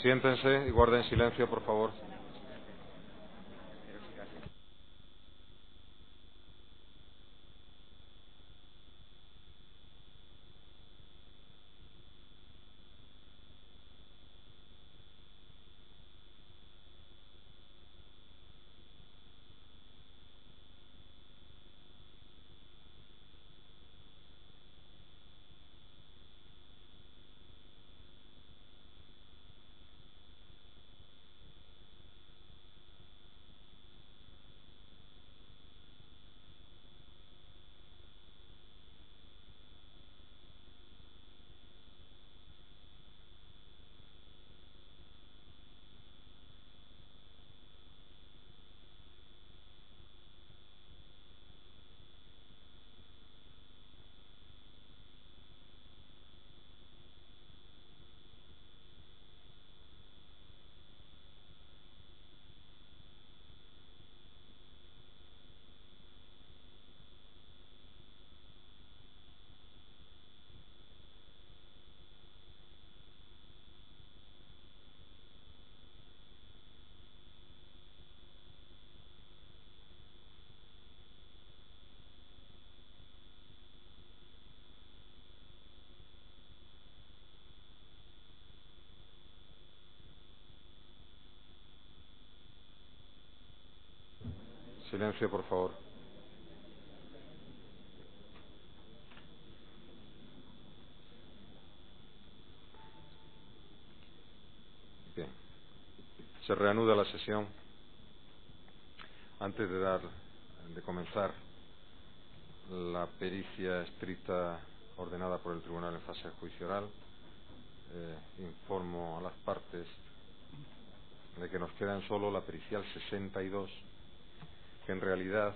Siéntense y guarden silencio, por favor. Silencio, por favor. Bien. Se reanuda la sesión. Antes de comenzar la pericia estricta ordenada por el Tribunal en fase de juicio oral, informo a las partes de que nos queda en solo la pericial 62, que en realidad,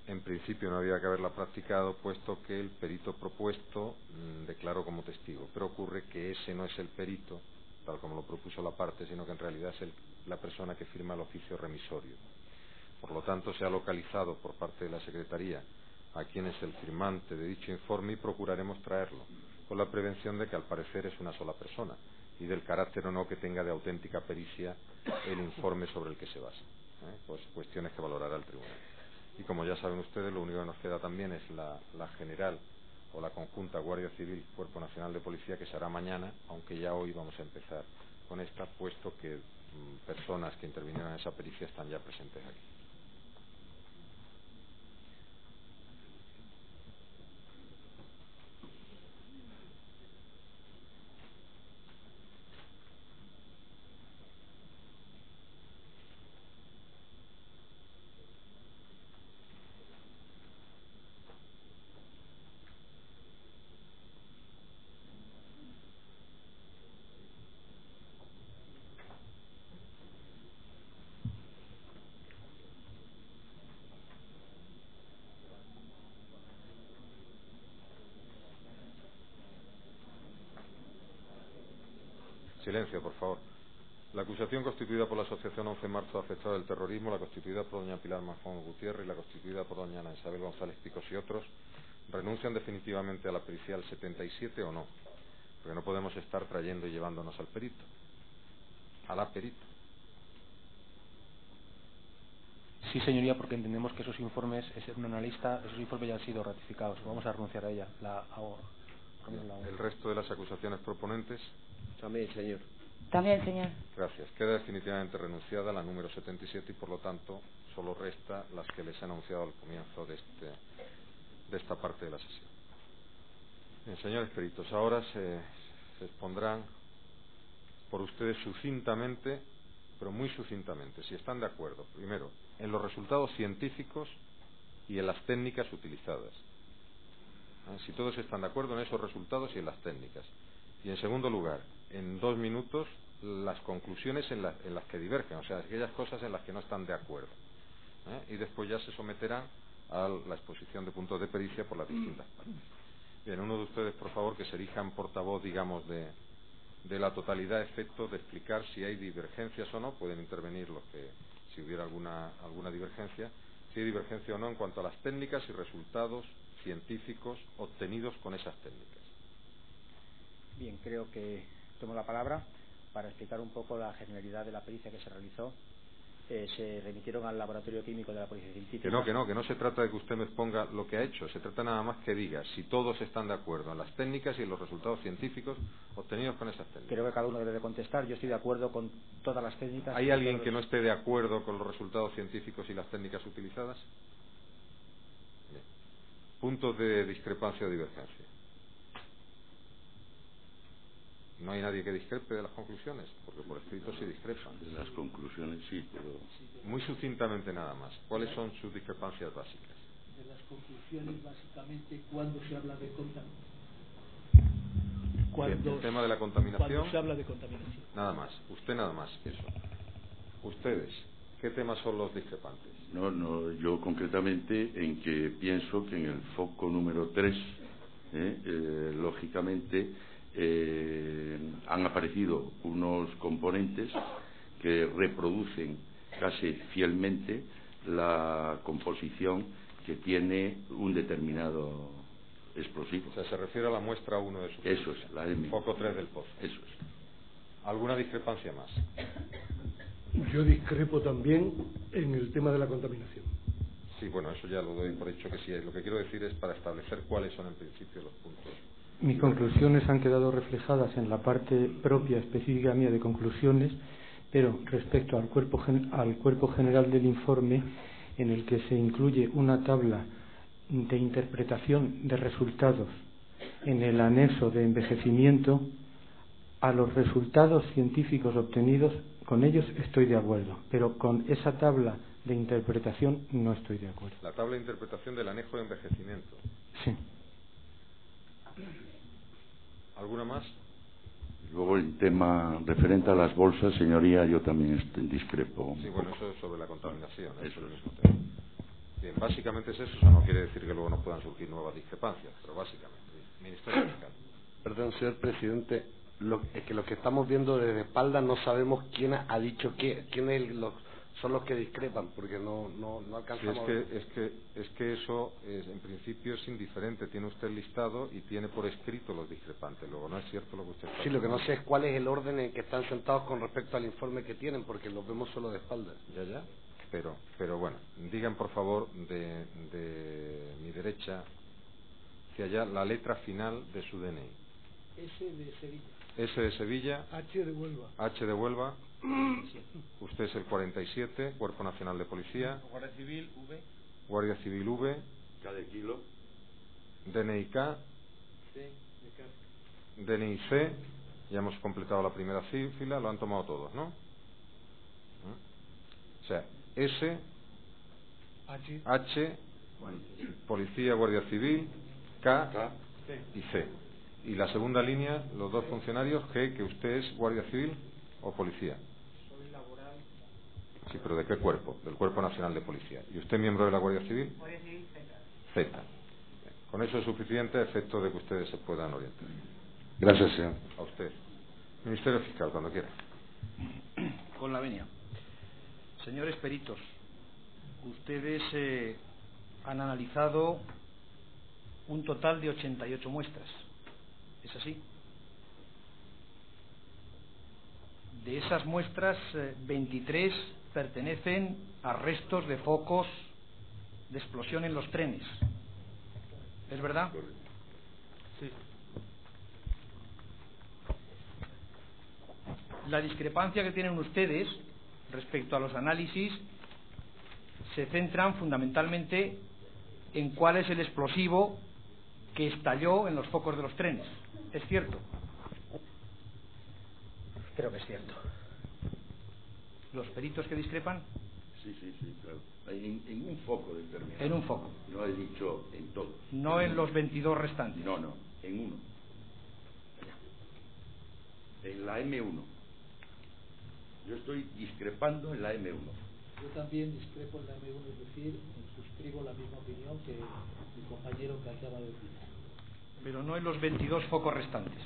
en principio no había que haberla practicado, puesto que el perito propuesto declaró como testigo. Pero ocurre que ese no es el perito, tal como lo propuso la parte, sino que en realidad es la persona que firma el oficio remisorio. Por lo tanto, se ha localizado por parte de la Secretaría a quién es el firmante de dicho informe y procuraremos traerlo, con la prevención de que al parecer es una sola persona y del carácter o no que tenga de auténtica pericia el informe sobre el que se basa. Pues cuestiones que valorará el tribunal. Y como ya saben ustedes, lo único que nos queda también es la general o la conjunta Guardia Civil Cuerpo Nacional de Policía, que se hará mañana, aunque ya hoy vamos a empezar con esta, puesto que personas que intervinieron en esa pericia están ya presentes aquí. Silencio, por favor. La acusación constituida por la Asociación 11 de Marzo afectada del terrorismo, la constituida por doña Pilar Manjón Gutiérrez y la constituida por doña Ana Isabel González Picos y otros, ¿renuncian definitivamente a la pericial 77 o no? Porque no podemos estar trayendo y llevándonos al perito, a la perita. Sí, señoría, porque entendemos que esos informes, es un analista, esos informes ya han sido ratificados. Vamos a renunciar a ella. ¿El resto de las acusaciones proponentes? También, señor. También, señor. Gracias. Queda definitivamente renunciada la número 77 y, por lo tanto, solo resta las que les he anunciado al comienzo de esta parte de la sesión. Bien, señores peritos, ahora se expondrán por ustedes sucintamente, pero muy sucintamente, si están de acuerdo, primero, en los resultados científicos y en las técnicas utilizadas. Si todos están de acuerdo en esos resultados y en las técnicas. Y en segundo lugar, en 2 minutos, las conclusiones en las que divergen, o sea, aquellas cosas en las que no están de acuerdo. Y después ya se someterán a la exposición de puntos de pericia por las distintas partes. Bien, uno de ustedes, por favor, que se erijan portavoz, digamos, de la totalidad, efecto de explicar si hay divergencias o no. Pueden intervenir los que, si hubiera alguna divergencia, si hay divergencia o no en cuanto a las técnicas y resultados científicos obtenidos con esas técnicas. Bien, creo que tomo la palabra para explicar un poco la generalidad de la pericia que se realizó, se remitieron al laboratorio químico de la Policía Científica. Que no se trata de que usted me exponga lo que ha hecho, se trata nada más que diga si todos están de acuerdo en las técnicas y en los resultados científicos obtenidos con esas técnicas. Creo que cada uno debe de contestar. Yo estoy de acuerdo con todas las técnicas. ¿Hay alguien que no esté de acuerdo con los resultados científicos y las técnicas utilizadas? Bien. Puntos de discrepancia o divergencia. ¿No hay nadie que discrepe de las conclusiones? Porque por escrito sí discrepan. De las conclusiones sí, pero... Muy sucintamente nada más. ¿Cuáles son sus discrepancias básicas? De las conclusiones, básicamente, cuando se habla de contaminación. El tema de la contaminación. Cuando se habla de contaminación. Nada más. Usted nada más. Eso. Ustedes, ¿qué temas son los discrepantes? No, yo concretamente en que pienso que en el foco número 3, lógicamente, han aparecido unos componentes que reproducen casi fielmente la composición que tiene un determinado explosivo. O sea, se refiere a la muestra 1 de su... Eso es, la M. Foco 3 del pozo. Eso es. ¿Alguna discrepancia más? Yo discrepo también en el tema de la contaminación. Sí, bueno, eso ya lo doy por hecho que sí. Lo que quiero decir es para establecer cuáles son en principio los puntos. Mis conclusiones han quedado reflejadas en la parte propia específica mía de conclusiones, pero respecto al cuerpo general del informe, en el que se incluye una tabla de interpretación de resultados en el anexo de envejecimiento, a los resultados científicos obtenidos, con ellos estoy de acuerdo, pero con esa tabla de interpretación no estoy de acuerdo. La tabla de interpretación del anexo de envejecimiento. Sí. ¿Alguna más? Luego el tema referente a las bolsas, señoría, yo también discrepo. Sí, bueno, eso es sobre la contaminación. Eso es el es. mismo tema. Bien, básicamente es eso. Eso no quiere decir que luego no puedan surgir nuevas discrepancias, pero básicamente. Ministerio Fiscal. Perdón, señor presidente, lo que estamos viendo desde espaldas no sabemos quién ha dicho qué, son los que discrepan, porque no alcanzamos. Sí, es que eso en principio es indiferente. Tiene usted el listado y tiene por escrito los discrepantes. Luego no es cierto lo que usted está Sí, lo que no sé es cuál es el orden en que están sentados con respecto al informe que tienen, porque los vemos solo de espaldas. Ya. Pero bueno, digan por favor de mi derecha hacia allá la letra final de su DNI. S de Sevilla. S de Sevilla. H de Huelva. H de Huelva. Usted es el 47, Cuerpo Nacional de Policía. Guardia Civil, V. Guardia Civil, V. K de kilo. DNI K. C de casa. DNI C. Ya hemos completado la primera fila, lo han tomado todos, ¿no? O sea, S, H, Policía, Guardia Civil, K y C. Y la segunda línea, los dos funcionarios, G, que usted es Guardia Civil o Policía. Soy laboral. Sí, pero ¿de qué cuerpo? Del Cuerpo Nacional de Policía. ¿Y usted miembro de la Guardia Civil? Guardia Civil Z. Con eso es suficiente a efecto de que ustedes se puedan orientar. Gracias, señor. A usted. Ministerio Fiscal, cuando quiera. Con la venia. Señores peritos, ustedes han analizado un total de 88 muestras. ¿Es así? De esas muestras, 23 pertenecen a restos de focos de explosión en los trenes. ¿Es verdad? Sí. La discrepancia que tienen ustedes respecto a los análisis se centran fundamentalmente en cuál es el explosivo que estalló en los focos de los trenes. ¿Es cierto? Creo que es cierto. ¿Los peritos que discrepan? Sí, claro. En un foco determinado. En un foco. No he dicho en todos. No en los 22 restantes. No, en uno. En la M1. Yo estoy discrepando en la M1. Yo también discrepo en la M1, es decir, suscribo la misma opinión que mi compañero que acaba de decir. Pero no en los 22 focos restantes.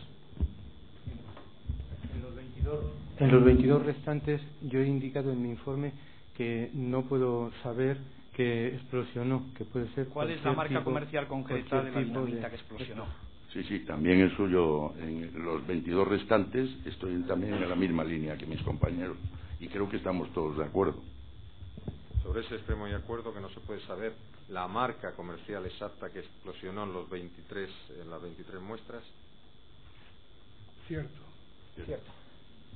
En los 22 restantes yo he indicado en mi informe que no puedo saber que explosionó, que puede ser. ¿Cuál es la marca comercial concreta de la dinamita que explosionó? Sí, también eso yo, en los 22 restantes, estoy también en la misma línea que mis compañeros. Y creo que estamos todos de acuerdo. Sobre ese extremo hay acuerdo que no se puede saber la marca comercial exacta que explosionó en las 23 muestras. Cierto.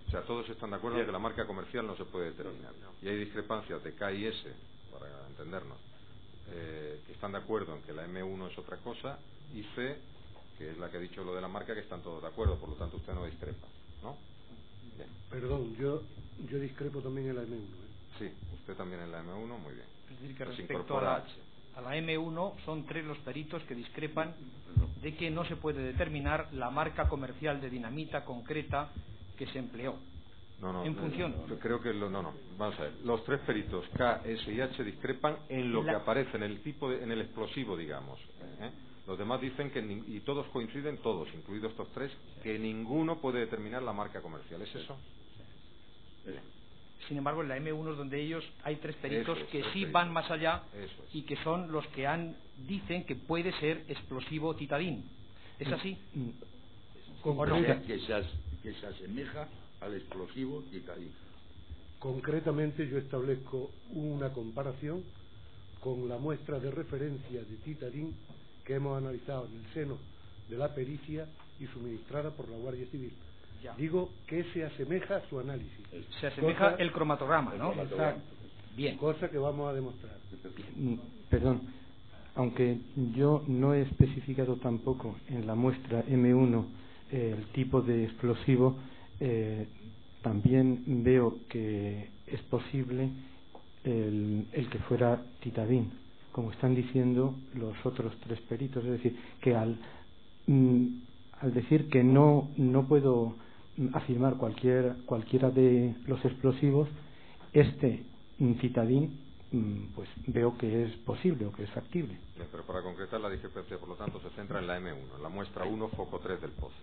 O sea, todos están de acuerdo en que la marca comercial no se puede determinar. Y hay discrepancias de K y S, para entendernos, que están de acuerdo en que la M1 es otra cosa, y C, que es la que ha dicho lo de la marca, que están todos de acuerdo. Por lo tanto, usted no discrepa, ¿no? Bien. Perdón, yo discrepo también en la M1. Sí, usted también en la M1, muy bien. Es decir, que Pues respecto incorpora a la M1 son 3 los peritos que discrepan de que no se puede determinar la marca comercial de dinamita concreta que se empleó. En función. Creo que vamos a ver. Los 3 peritos K, S y H discrepan en lo que aparece en el tipo en el explosivo, digamos. Los demás dicen que y todos coinciden, todos, incluidos estos 3, que ninguno puede determinar la marca comercial. ¿Es eso? Sin embargo, en la M1 es donde ellos hay 3 peritos que sí peritos. van más allá Eso y que son los que dicen que puede ser explosivo titadín. ¿Es así? Que se asemeja al explosivo titadín. Concretamente, yo establezco una comparación con la muestra de referencia de titadín que hemos analizado en el seno de la pericia y suministrada por la Guardia Civil. Ya. Digo que se asemeja a su análisis. Se asemeja el cromatograma, ¿no? Exacto. Bien. Cosa que vamos a demostrar. Perdón, aunque yo no he especificado tampoco en la muestra M1 el tipo de explosivo, también veo que es posible el que fuera titadín, como están diciendo los otros 3 peritos. Es decir, que al decir que no puedo afirmar cualquiera de los explosivos, titadín, pues veo que es posible o que es factible. Bien, pero para concretar la discrepancia, por lo tanto, se centra en la M1, en la muestra 1, foco 3 del pozo.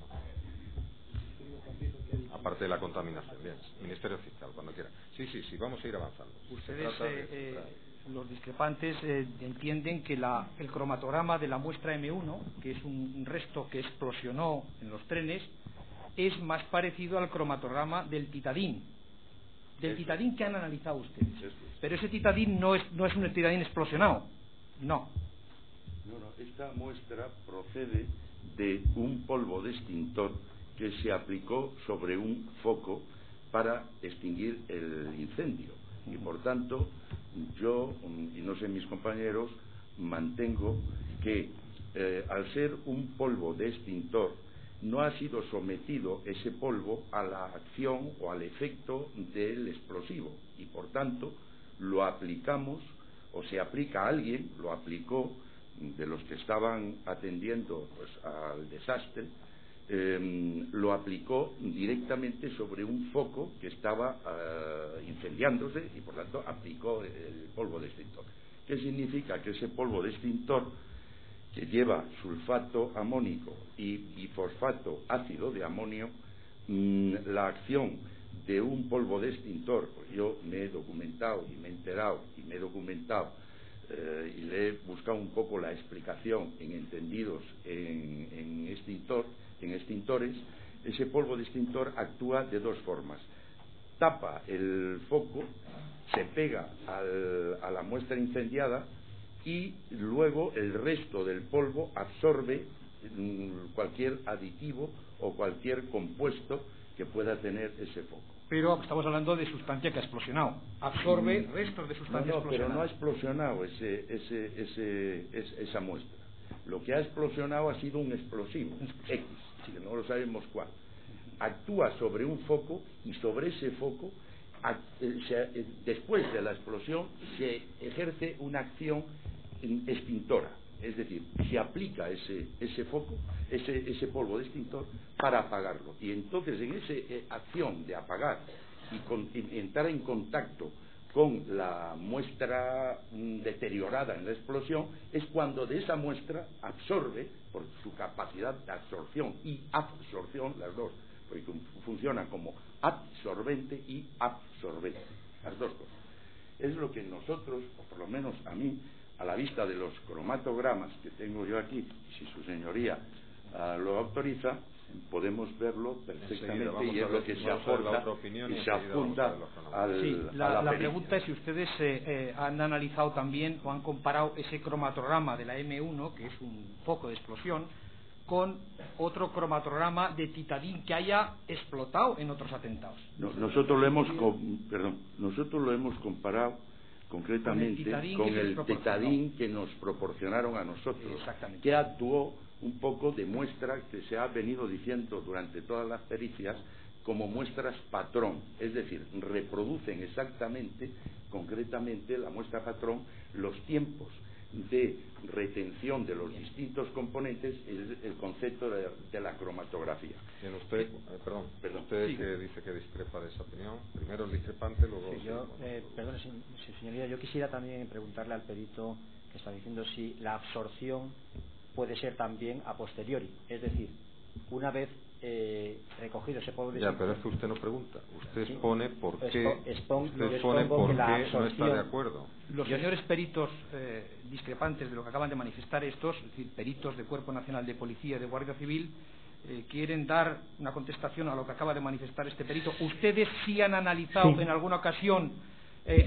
Aparte de la contaminación. Bien, Ministerio Fiscal, cuando quiera. Sí, vamos a ir avanzando. Ustedes, los discrepantes, entienden que el cromatograma de la muestra M1, que es un resto que explosionó en los trenes, es más parecido al cromatograma del titadín. Del titadín que han analizado ustedes. Pero ese titadín no es un titadín explosionado. No. Esta muestra procede de un polvo de extintor que se aplicó sobre un foco para extinguir el incendio. Y por tanto, yo, y no sé mis compañeros, mantengo que al ser un polvo de extintor, no ha sido sometido ese polvo a la acción o al efecto del explosivo. Y por tanto, lo aplicamos, o se aplica a alguien, lo aplicó de los que estaban atendiendo pues al desastre, lo aplicó directamente sobre un foco que estaba incendiándose y por tanto aplicó el polvo de extintor. ¿Qué significa? Que ese polvo de extintor, que lleva sulfato amónico y bifosfato ácido de amonio, la acción de un polvo de extintor, pues yo me he documentado y me he enterado y me he documentado y le he buscado un poco la explicación en entendidos en extintores. Ese polvo de extintor actúa de 2 formas: tapa el foco, se pega a la muestra incendiada y luego el resto del polvo absorbe cualquier aditivo o cualquier compuesto que pueda tener ese foco. Pero estamos hablando de sustancia que ha explosionado. Absorbe restos de sustancia explosionada. Pero no ha explosionado esa muestra. Lo que ha explosionado ha sido un explosivo X, que no lo sabemos cuál. Actúa sobre un foco y sobre ese foco, después de la explosión, se ejerce una acción extintora. Es decir, se aplica ese foco, ese polvo de extintor para apagarlo. Y entonces en esa acción de apagar y entrar en contacto con la muestra deteriorada en la explosión, es cuando de esa muestra absorbe, por su capacidad de absorción y absorción, las dos, porque funcionan como absorbente y absorbente, las dos cosas. Es lo que nosotros, o por lo menos a mí, a la vista de los cromatogramas que tengo yo aquí, si su señoría lo autoriza, podemos verlo perfectamente y es lo que se aporta y se adjunta a la pregunta es si ustedes han analizado también o han comparado ese cromatograma de la M1, que es un foco de explosión, con otro cromatograma de titadín que haya explotado en otros atentados. Nosotros lo hemos comparado concretamente con el titadín que nos proporcionaron a nosotros, que actuó un poco de muestra que se ha venido diciendo durante todas las pericias como muestras patrón, es decir, reproducen exactamente, concretamente la muestra patrón, los tiempos de retención de los distintos componentes, el concepto de la cromatografía. Bien, usted, usted que dice que discrepa de esa opinión, primero el discrepante, luego... Sí, perdón, señoría, yo quisiera también preguntarle al perito que está diciendo si la absorción puede ser también a posteriori, es decir, una vez recogido ese polvo de... Ya, pero es que usted no pregunta, usted expone por qué, no está de acuerdo. Los señores peritos discrepantes de lo que acaban de manifestar estos, es decir, peritos de Cuerpo Nacional de Policía y de Guardia Civil, quieren dar una contestación a lo que acaba de manifestar este perito. ¿Ustedes sí han analizado en alguna ocasión,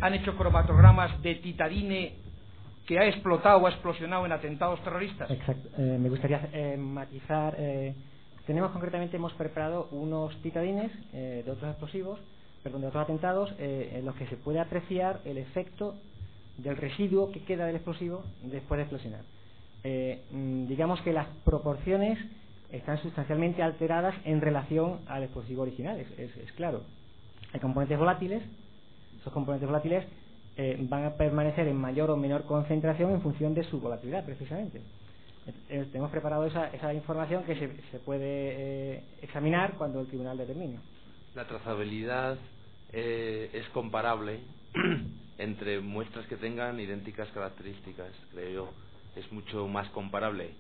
han hecho cromatogramas de titadine que ha explotado o ha explosionado en atentados terroristas? Exacto. Me gustaría matizar. Hemos preparado unos titadines de otros explosivos, de otros atentados, en los que se puede apreciar el efecto del residuo que queda del explosivo después de explosionar. Digamos que las proporciones están sustancialmente alteradas en relación al explosivo original, es claro. Hay componentes volátiles, esos componentes volátiles van a permanecer en mayor o menor concentración en función de su volatilidad, precisamente. Hemos preparado esa información que se puede examinar cuando el tribunal determine. La trazabilidad es comparable entre muestras que tengan idénticas características, creo yo. Es mucho más comparable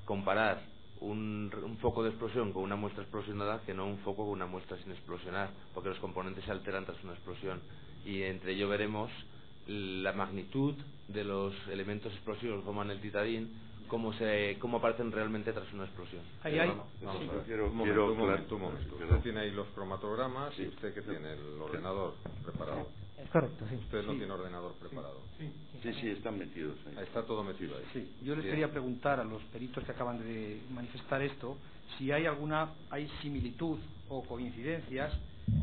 comparar un foco de explosión con una muestra explosionada que no un foco con una muestra sin explosionar, porque los componentes se alteran tras una explosión, y entre ello veremos la magnitud de los elementos explosivos que forman el titadín, cómo aparecen realmente tras una explosión. Un momento. Usted tiene ahí los cromatogramas y usted que tiene el ordenador preparado. Es correcto, sí. Usted no tiene ordenador preparado. Sí, están metidos ahí. Está todo metido ahí. Sí. Yo les quería preguntar a los peritos que acaban de manifestar esto si hay similitud o coincidencias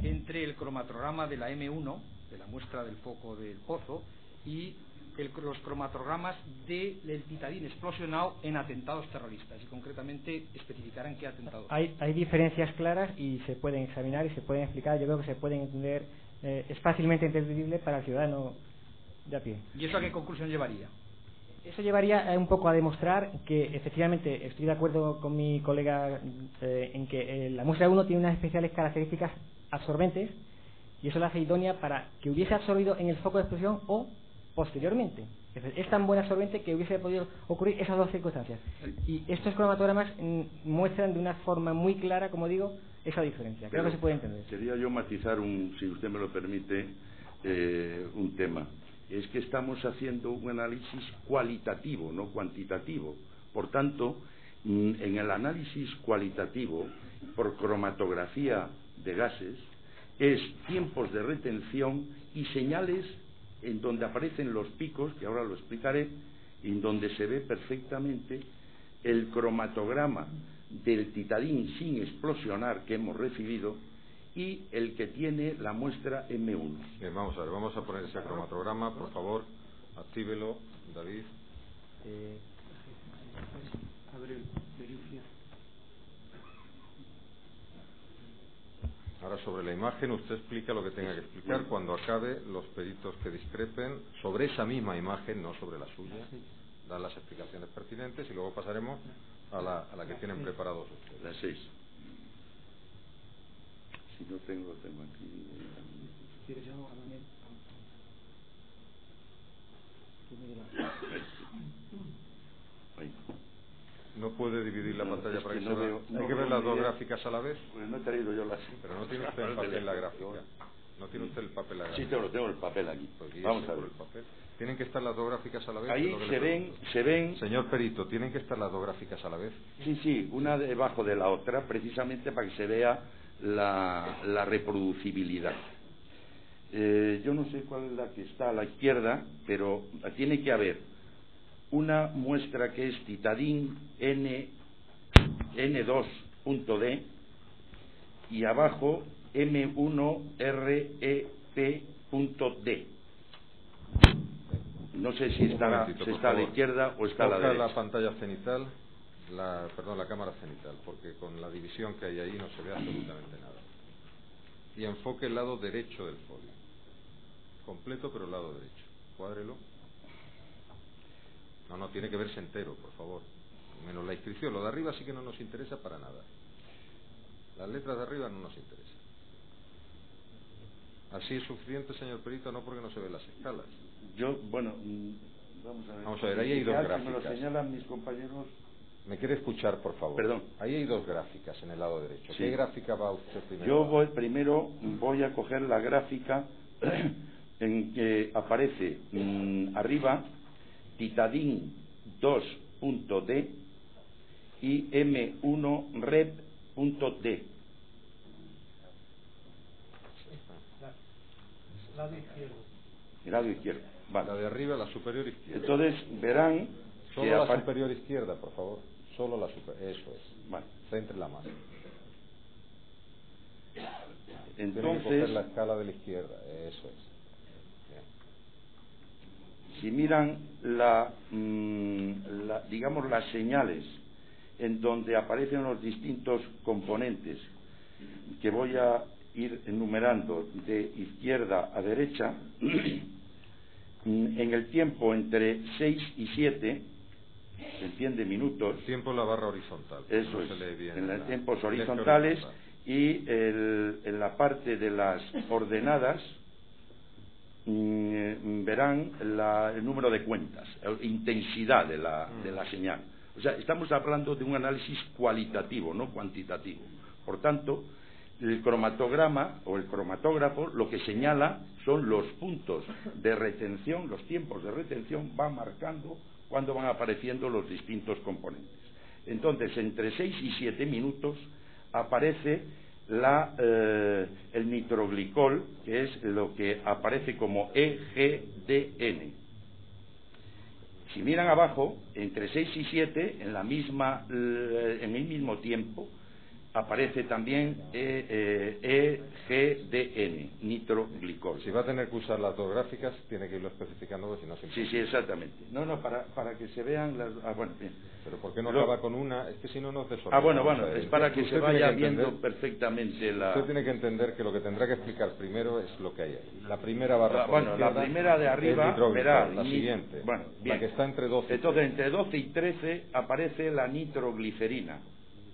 entre el cromatograma de la M1, de la muestra del foco del pozo, y los cromatogramas del titadín explosionado en atentados terroristas, y concretamente especificarán qué atentados. Hay diferencias claras y se pueden examinar y se pueden explicar. Yo creo que se pueden entender, es fácilmente entendible para el ciudadano de a pie. ¿Y eso a qué conclusión llevaría? Eso llevaría un poco a demostrar que efectivamente estoy de acuerdo con mi colega en que la muestra 1 tiene unas especiales características absorbentes, y eso la hace idónea para que hubiese absorbido en el foco de explosión o posteriormente. Es tan buen absorbente que hubiese podido ocurrir esas dos circunstancias. Y estos cromatogramas muestran de una forma muy clara, como digo, esa diferencia. Creo que se puede entender. Quería yo matizar, si usted me lo permite, un tema. Es que estamos haciendo un análisis cualitativo, no cuantitativo. Por tanto, en el análisis cualitativo, por cromatografía de gases, es tiempos de retención y señales en donde aparecen los picos, que ahora lo explicaré, en donde se ve perfectamente el cromatograma del titadín sin explosionar que hemos recibido y el que tiene la muestra M1. Bien, vamos a ver, vamos a poner ese cromatograma, por favor, actívelo, David. Ahora, sobre la imagen, usted explica lo que tenga que explicar. Cuando acabe, los peritos que discrepen sobre esa misma imagen, no sobre la suya, dan las explicaciones pertinentes y luego pasaremos a la que tienen preparados ustedes. La 6. Si no tengo, lo tengo aquí. Ahí. No puede dividir la pantalla para que no se vea. Hay que ver las dos gráficas a la vez. Pues no he traído yo las. Pero no tiene usted en papel la gráfica. ¿No tiene usted el papel ahí? Sí, tengo el papel aquí. Pues vamos a ver. el papel. ¿Tienen que estar las dos gráficas a la vez? Ahí se ven... Señor perito, ¿tienen que estar las dos gráficas a la vez? Sí, una debajo de la otra, precisamente para que se vea la reproducibilidad. Yo no sé cuál es la que está a la izquierda, pero tiene que haber una muestra que es titadín N2.D y abajo M1REP.D. No sé si está a la izquierda o está a la derecha. La pantalla cenital, la cámara cenital, porque con la división que hay ahí no se ve absolutamente nada. Y enfoque el lado derecho del folio. Completo, pero el lado derecho. Cuádrelo. No, tiene que verse entero, por favor. Menos la inscripción. Lo de arriba sí que no nos interesa para nada. Las letras de arriba no nos interesan. ¿Así es suficiente, señor perito? No, porque no se ven las escalas. Vamos a ver, ahí hay dos gráficas. Me lo señalan mis compañeros. ¿Me quiere escuchar, por favor? Perdón. Ahí hay dos gráficas en el lado derecho. Sí. ¿Qué gráfica va usted primero? Yo voy a coger la gráfica en que aparece arriba titadín 2.D y M1rep.D. El lado izquierdo. Vale. La de arriba, la superior izquierda. Entonces verán solo la superior izquierda, por favor. Solo la superior. Eso es. Vale. Céntrela más. Entonces, tienen que coger la escala de la izquierda. Eso es. Bien. Si miran digamos las señales en donde aparecen los distintos componentes que voy a ir enumerando de izquierda a derecha, en el tiempo entre 6 y 7, ¿se entiende? Minutos. El tiempo en la barra horizontal. Eso no es, se lee bien en los tiempos horizontales y en la parte de las ordenadas verán el número de cuentas, intensidad de la señal. O sea, estamos hablando de un análisis cualitativo, no cuantitativo. Por tanto, el cromatograma o el cromatógrafo lo que señala son los puntos de retención, los tiempos de retención, va marcando cuando van apareciendo los distintos componentes. Entonces, entre 6 y 7 minutos aparece el nitroglicol, que es lo que aparece como EGDN. Si miran abajo, entre 6 y 7, en el mismo tiempo, aparece también EGDN, nitroglicol. Si va a tener que usar las dos gráficas, tiene que irlo especificando, porque si no se entiende. Sí, exactamente. No, para que se vean las... bueno, bien. Pero ¿por qué no acaba con una? Es que si no nos desordena. Bueno, es para que se vaya viendo perfectamente la... Usted tiene que entender que lo que tendrá que explicar primero es lo que hay ahí. La primera barra la primera de arriba verá... La siguiente, bien. La que está entre 12 y 13. Entonces, entre 12 y 13 aparece la nitroglicerina,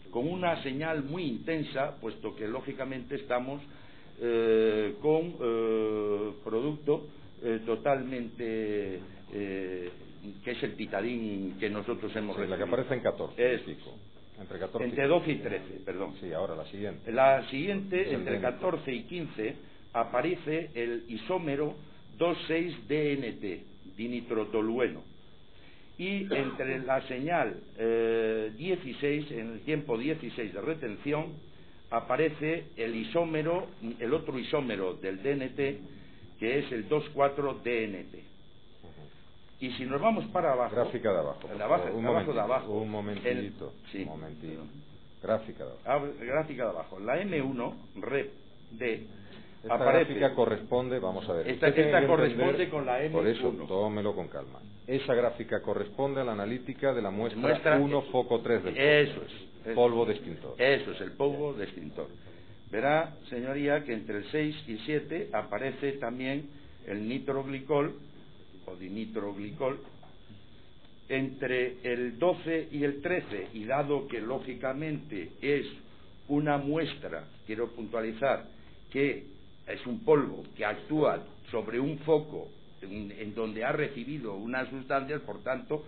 con una señal muy intensa, puesto que lógicamente estamos con producto totalmente que es el titadín que nosotros hemos recibido. La que aparece en 14. Entre 12 y 13, perdón. Sí, ahora la siguiente. La siguiente, entre 14 y 15, aparece el isómero 2,6-DNT, dinitrotolueno. Y entre la señal 16, en el tiempo 16 de retención, aparece el otro isómero del DNT, que es el 2,4-DNT. Y si nos vamos para abajo... Gráfica de abajo. Un momentito. Sí. Un momentito. Gráfica de abajo. Gráfica de abajo. La M1-REP-D Esta aparece... gráfica corresponde, vamos a ver. Esta corresponde con la M1. Por eso, tómelo con calma. Esa gráfica corresponde a la analítica de la muestra 1 foco 3 del Eso es. Polvo de extintor. Eso es, el polvo de extintor. Verá, señoría, que entre el 6 y 7 aparece también el nitroglicol o dinitroglicol. Entre el 12 y el 13, y dado que lógicamente es una muestra, quiero puntualizar, que es un polvo que actúa sobre un foco en donde ha recibido unas sustancias, por tanto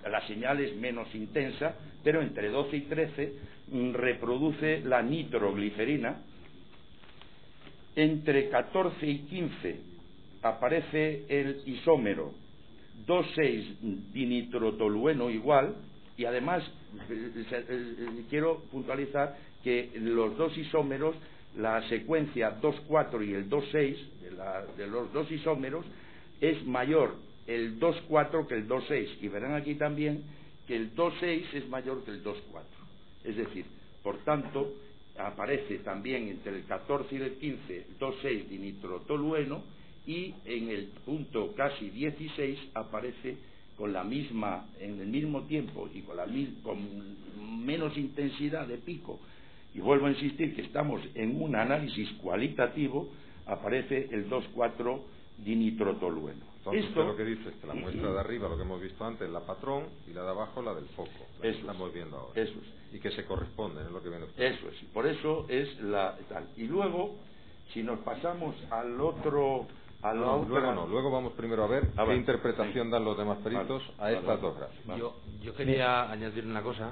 la señal es menos intensa, pero entre 12 y 13 reproduce la nitroglicerina. entre 14 y 15 aparece el isómero 2,6-dinitrotolueno igual, y además quiero puntualizar que los dos isómeros, la secuencia 2,4 y el 2,6 de los dos isómeros, es mayor el 2,4 que el 2,6, y verán aquí también que el 2,6 es mayor que el 2,4. Es decir, por tanto, aparece también entre el 14 y el 15 2,6-dinitrotolueno, y en el punto casi 16 aparece con la misma, en el mismo tiempo y con menos intensidad de pico. Y vuelvo a insistir que estamos en un análisis cualitativo, aparece el 2,4-dinitrotolueno. Entonces usted lo que dice es que la muestra de arriba, lo que hemos visto antes, la patrón, y la de abajo, la del foco, la que estamos viendo ahora. Eso es. Y que se corresponden, es lo que viene usted. Eso es. Por eso es la tal. Y luego, si nos pasamos al otro... Luego vamos primero a ver qué interpretación dan los demás peritos a estas dos gráficas. Yo quería añadir una cosa,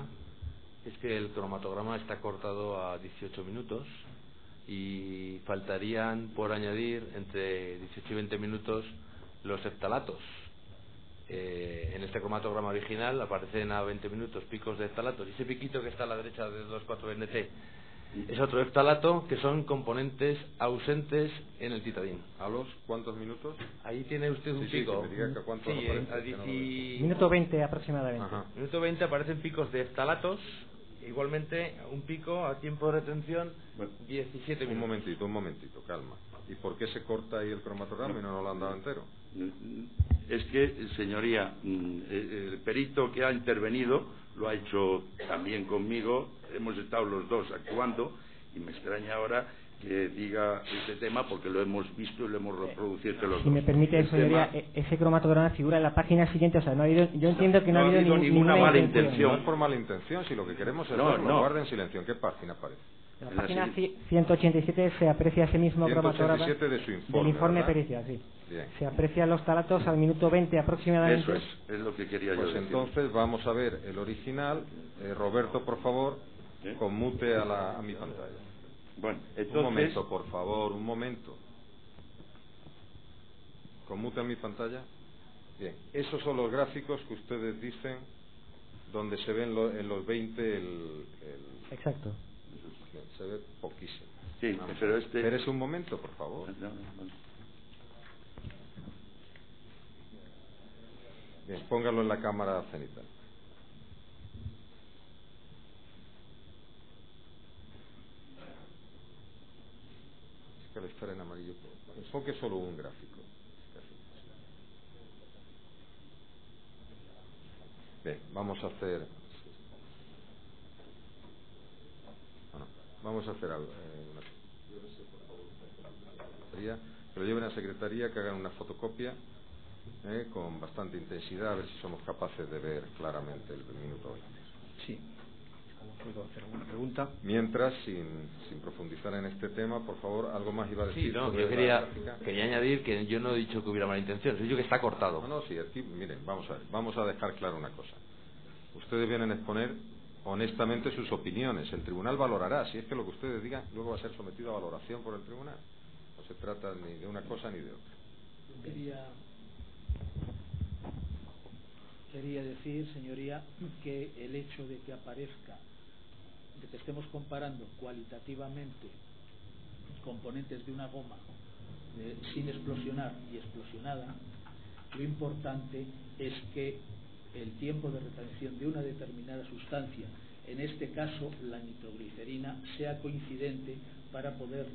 es que el cromatograma está cortado a 18 minutos y faltarían por añadir entre 18 y 20 minutos los eftalatos. En este cromatograma original aparecen a 20 minutos picos de eftalatos, y ese piquito que está a la derecha de 2,4-NT es otro eftalato, que son componentes ausentes en el titadín. ¿A los cuántos minutos? Ahí tiene usted un pico. Que me diga que cuánto aparece. Minuto 20 aproximadamente. Ajá. Minuto 20 aparecen picos de eftalatos, igualmente un pico a tiempo de retención 17 minutos. Un momentito, calma. ¿Y por qué se corta ahí el cromatograma y no nos lo han dado entero? Es que, señoría, el perito que ha intervenido lo ha hecho también conmigo, hemos estado los dos actuando, y me extraña ahora que diga este tema porque lo hemos visto y lo hemos reproducido entre los dos. Si me permite, señoría, ese cromatograma figura en la página siguiente, o sea, no ha habido, yo entiendo que no ha habido ninguna mala intención. No es por mala intención, si lo que queremos es verlo, guarden en silencio. ¿En qué página aparece? En la página 187 se aprecia ese mismo cromatograma de su informe, del informe ¿verdad? pericial, sí. Bien. Se aprecian los talatos al minuto 20 aproximadamente. Eso es lo que quería yo decir. Entonces vamos a ver el original. Roberto, por favor, conmute a mi pantalla. Bueno, entonces... Un momento, por favor, un momento. Conmute a mi pantalla. Bien, esos son los gráficos que ustedes dicen donde se ven en los 20 Exacto. Bien, se ve poquísimo. Sí, pero Espérese un momento, por favor. Bien, póngalo en la cámara cenital. Es que al estar en amarillo, enfoque solo un gráfico. Bien, vamos a hacer algo. Que lo lleven a secretaría, que hagan una fotocopia con bastante intensidad, a ver si somos capaces de ver claramente el minuto 20. Sí. ¿Puedo hacer alguna pregunta? Mientras, sin profundizar en este tema, por favor, algo más iba a decir. Sí, no, yo quería añadir que yo no he dicho que hubiera mala intención, he dicho que está cortado. Sí, aquí, miren, vamos a dejar claro una cosa. Ustedes vienen a exponer honestamente sus opiniones. El tribunal valorará. Si es que lo que ustedes digan luego va a ser sometido a valoración por el tribunal. No se trata ni de una cosa ni de otra. Quería decir, señoría, que el hecho de que aparezca, de que estemos comparando cualitativamente componentes de una goma sin explosionar y explosionada, lo importante es que el tiempo de retención de una determinada sustancia, en este caso la nitroglicerina, sea coincidente para poder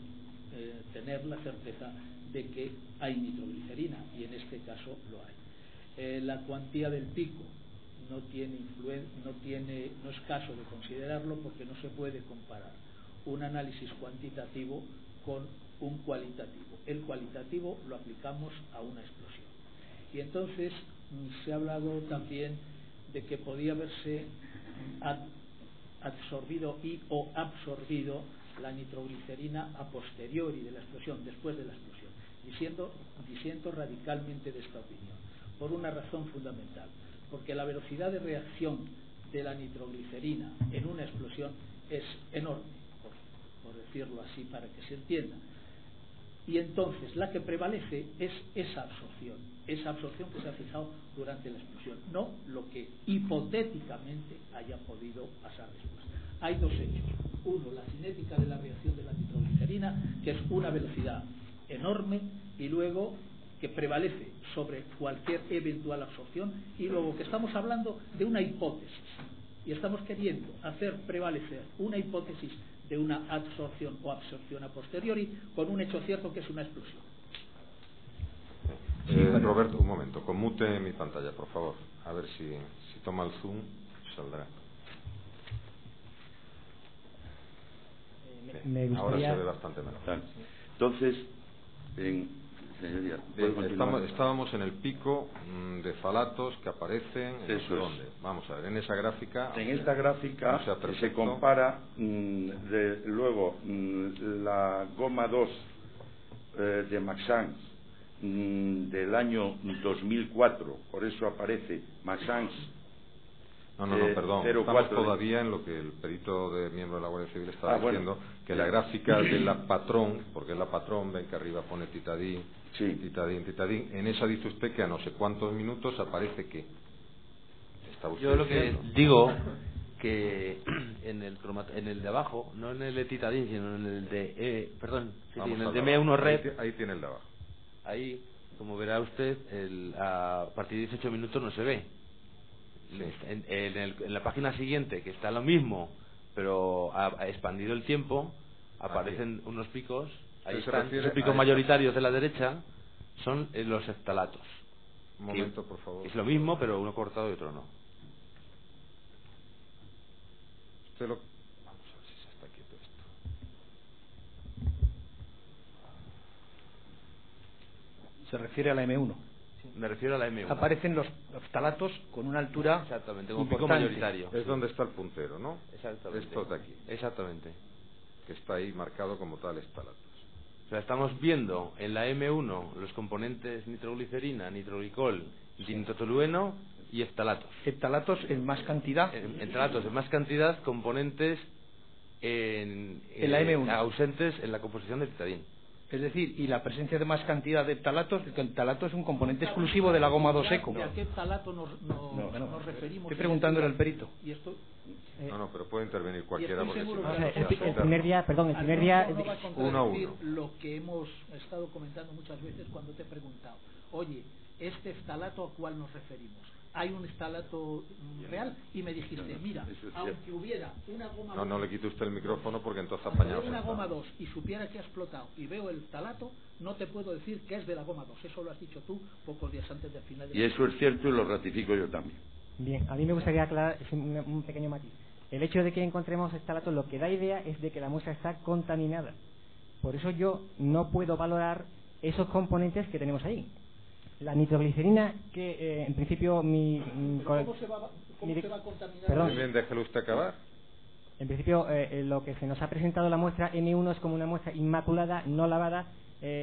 tener la certeza de que hay nitroglicerina, y en este caso lo hay. La cuantía del pico no es caso de considerarlo, porque no se puede comparar un análisis cuantitativo con un cualitativo. El cualitativo lo aplicamos a una explosión. Y entonces se ha hablado también de que podía haberse absorbido o absorbido la nitroglicerina a posteriori de la explosión, después de la explosión. Disiento radicalmente de esta opinión, por una razón fundamental, porque la velocidad de reacción de la nitroglicerina en una explosión es enorme, por decirlo así para que se entienda. Y entonces la que prevalece es esa absorción que se ha fijado durante la explosión, no lo que hipotéticamente haya podido pasar después. Hay dos hechos. Uno, la cinética de la reacción de la nitroglicerina, que es una velocidad enorme, y luego que prevalece sobre cualquier eventual absorción, y luego que estamos hablando de una hipótesis, y estamos queriendo hacer prevalecer una hipótesis de una absorción o absorción a posteriori con un hecho cierto que es una explosión. Roberto, un momento, conmute mi pantalla, por favor, a ver si toma el zoom, saldrá. Me gustaría... Ahora se ve bastante mejor. Entonces, señoría, estábamos en el pico de ftalatos que aparecen en ¿dónde? Vamos a ver, en esa gráfica. En esta gráfica se compara luego la goma 2 de Maxence del año 2004, por eso aparece Maxence. No, perdón, estamos todavía en lo que el perito de miembro de la Guardia Civil estaba diciendo, que la gráfica de la patrón, porque es la patrón, ven que arriba pone titadín, titadín, en esa dice usted que a no sé cuántos minutos aparece ¿qué? Yo lo que digo que en el de abajo, no en el de titadín, sino en el de en el de M1 Red, ahí tiene el de abajo. Ahí, como verá usted, a partir de 18 minutos no se ve. Sí. En la página siguiente, que está lo mismo, pero ha expandido el tiempo, aparecen unos picos. Ahí están, los picos mayoritarios de la derecha son los ftalatos. Un momento, por favor. Es lo mismo, pero uno cortado y otro no. Vamos a ver si se está quieto esto. Se refiere a la M1. Me refiero a la M1. Aparecen los ftalatos con una altura. Exactamente, con un pico mayoritario. Es donde está el puntero, ¿no? Exactamente. Esto de aquí. Exactamente. Que está ahí marcado como tal ftalatos. O sea, estamos viendo en la M1 los componentes nitroglicerina, nitroglicol, dinitrotolueno y ftalatos. Ftalatos en más cantidad. Ftalatos en más cantidad, componentes en la M1 ausentes en la composición del titadín. Es decir, y la presencia de más cantidad de ftalatos, que el ftalato es un componente exclusivo de la goma 2 eco. ¿A qué ftalato nos referimos? Estoy preguntándole al perito. Y esto, no, pero puede intervenir cualquiera. Porque el primer día, no va a contradecir lo que hemos estado comentando muchas veces cuando te he preguntado. Oye, ¿este ftalato a cuál nos referimos? Hay un ftalato real, y me dijiste, mira, aunque hubiera una goma... No le quite usted el micrófono porque entonces apañado. una goma 2 y supiera que ha explotado y veo el ftalato, no te puedo decir que es de la goma 2. Eso lo has dicho tú pocos días antes del final. Y eso es cierto y lo ratifico yo también. Bien, a mí me gustaría aclarar un pequeño matiz. El hecho de que encontremos ftalato lo que da idea es de que la muestra está contaminada. Por eso yo no puedo valorar esos componentes que tenemos ahí. La nitroglicerina, que en principio ¿Cómo se va a contaminar? Perdón. Bien, déjelo usted acabar. En principio, lo que se nos ha presentado la muestra M1 es como una muestra inmaculada, no lavada,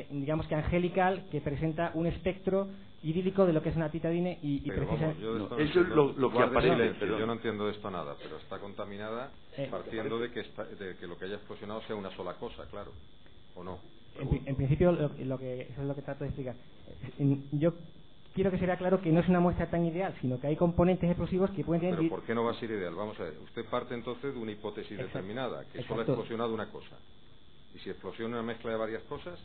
digamos que angelical, que presenta un espectro idílico de lo que es una titadine y precisa... Eso es lo que aparece. Yo no entiendo de esto nada, pero está contaminada partiendo de que lo que haya explosionado sea una sola cosa, claro, ¿o no? En principio, eso es lo que trato de explicar. Yo quiero que se vea claro que no es una muestra tan ideal, sino que hay componentes explosivos que pueden tener... Pero ¿por qué no va a ser ideal? Vamos a ver, usted parte entonces de una hipótesis determinada, que solo ha explosionado una cosa. ¿Y si explosiona una mezcla de varias cosas?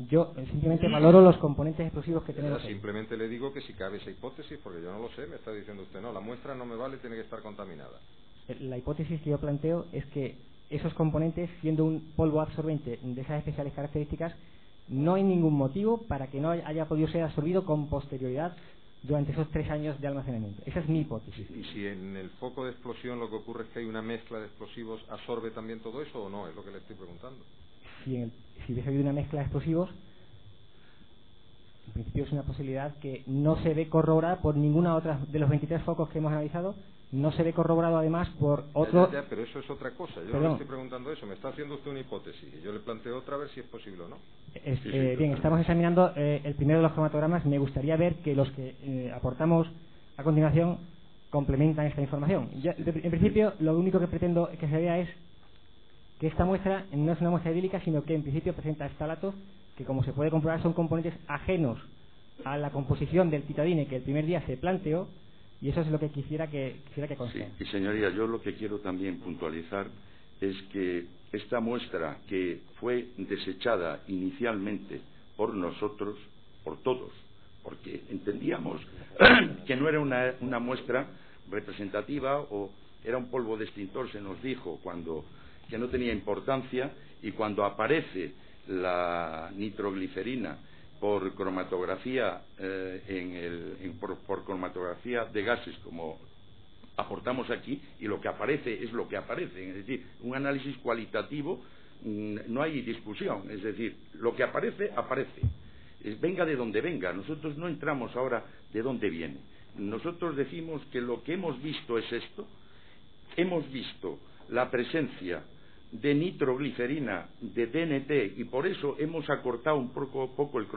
Yo simplemente valoro los componentes explosivos que tenemos. Simplemente le digo que si cabe esa hipótesis, porque yo no lo sé, me está diciendo usted, no, la muestra no me vale, tiene que estar contaminada. La hipótesis que yo planteo es que esos componentes, siendo un polvo absorbente de esas especiales características, no hay ningún motivo para que no haya podido ser absorbido con posterioridad durante esos 3 años de almacenamiento. Esa es mi hipótesis. ¿Y si en el foco de explosión lo que ocurre es que hay una mezcla de explosivos, absorbe también todo eso o no? Es lo que le estoy preguntando. Si hubiese habido una mezcla de explosivos, en principio es una posibilidad que no se ve corroborada por ninguna otra de los 23 focos que hemos analizado. No se ve corroborado además por otro... pero eso es otra cosa. Yo no le estoy preguntando eso. Me está haciendo usted una hipótesis y yo le planteo otra a ver si es posible o no. Bien, estamos examinando el primero de los cromatogramas. Me gustaría ver que los que aportamos a continuación complementan esta información. En principio, lo único que pretendo que se vea es que esta muestra no es una muestra idílica, sino que en principio presenta estalatos que, como se puede comprobar, son componentes ajenos a la composición del titadine que el primer día se planteó, y eso es lo que quisiera que conste. Sí, y señoría, yo lo que quiero también puntualizar es que esta muestra, que fue desechada inicialmente por nosotros, por todos, porque entendíamos que no era una muestra representativa, o era un polvo de extintor, se nos dijo que no tenía importancia, y cuando aparece la nitroglicerina por cromatografía por cromatografía de gases, como aportamos aquí, y lo que aparece es lo que aparece, es decir, un análisis cualitativo, no hay discusión, es decir, lo que aparece, aparece, venga de donde venga. Nosotros no entramos ahora de dónde viene, nosotros decimos que lo que hemos visto es esto. Hemos visto la presencia de nitroglicerina, de DNT, y por eso hemos acortado un poco el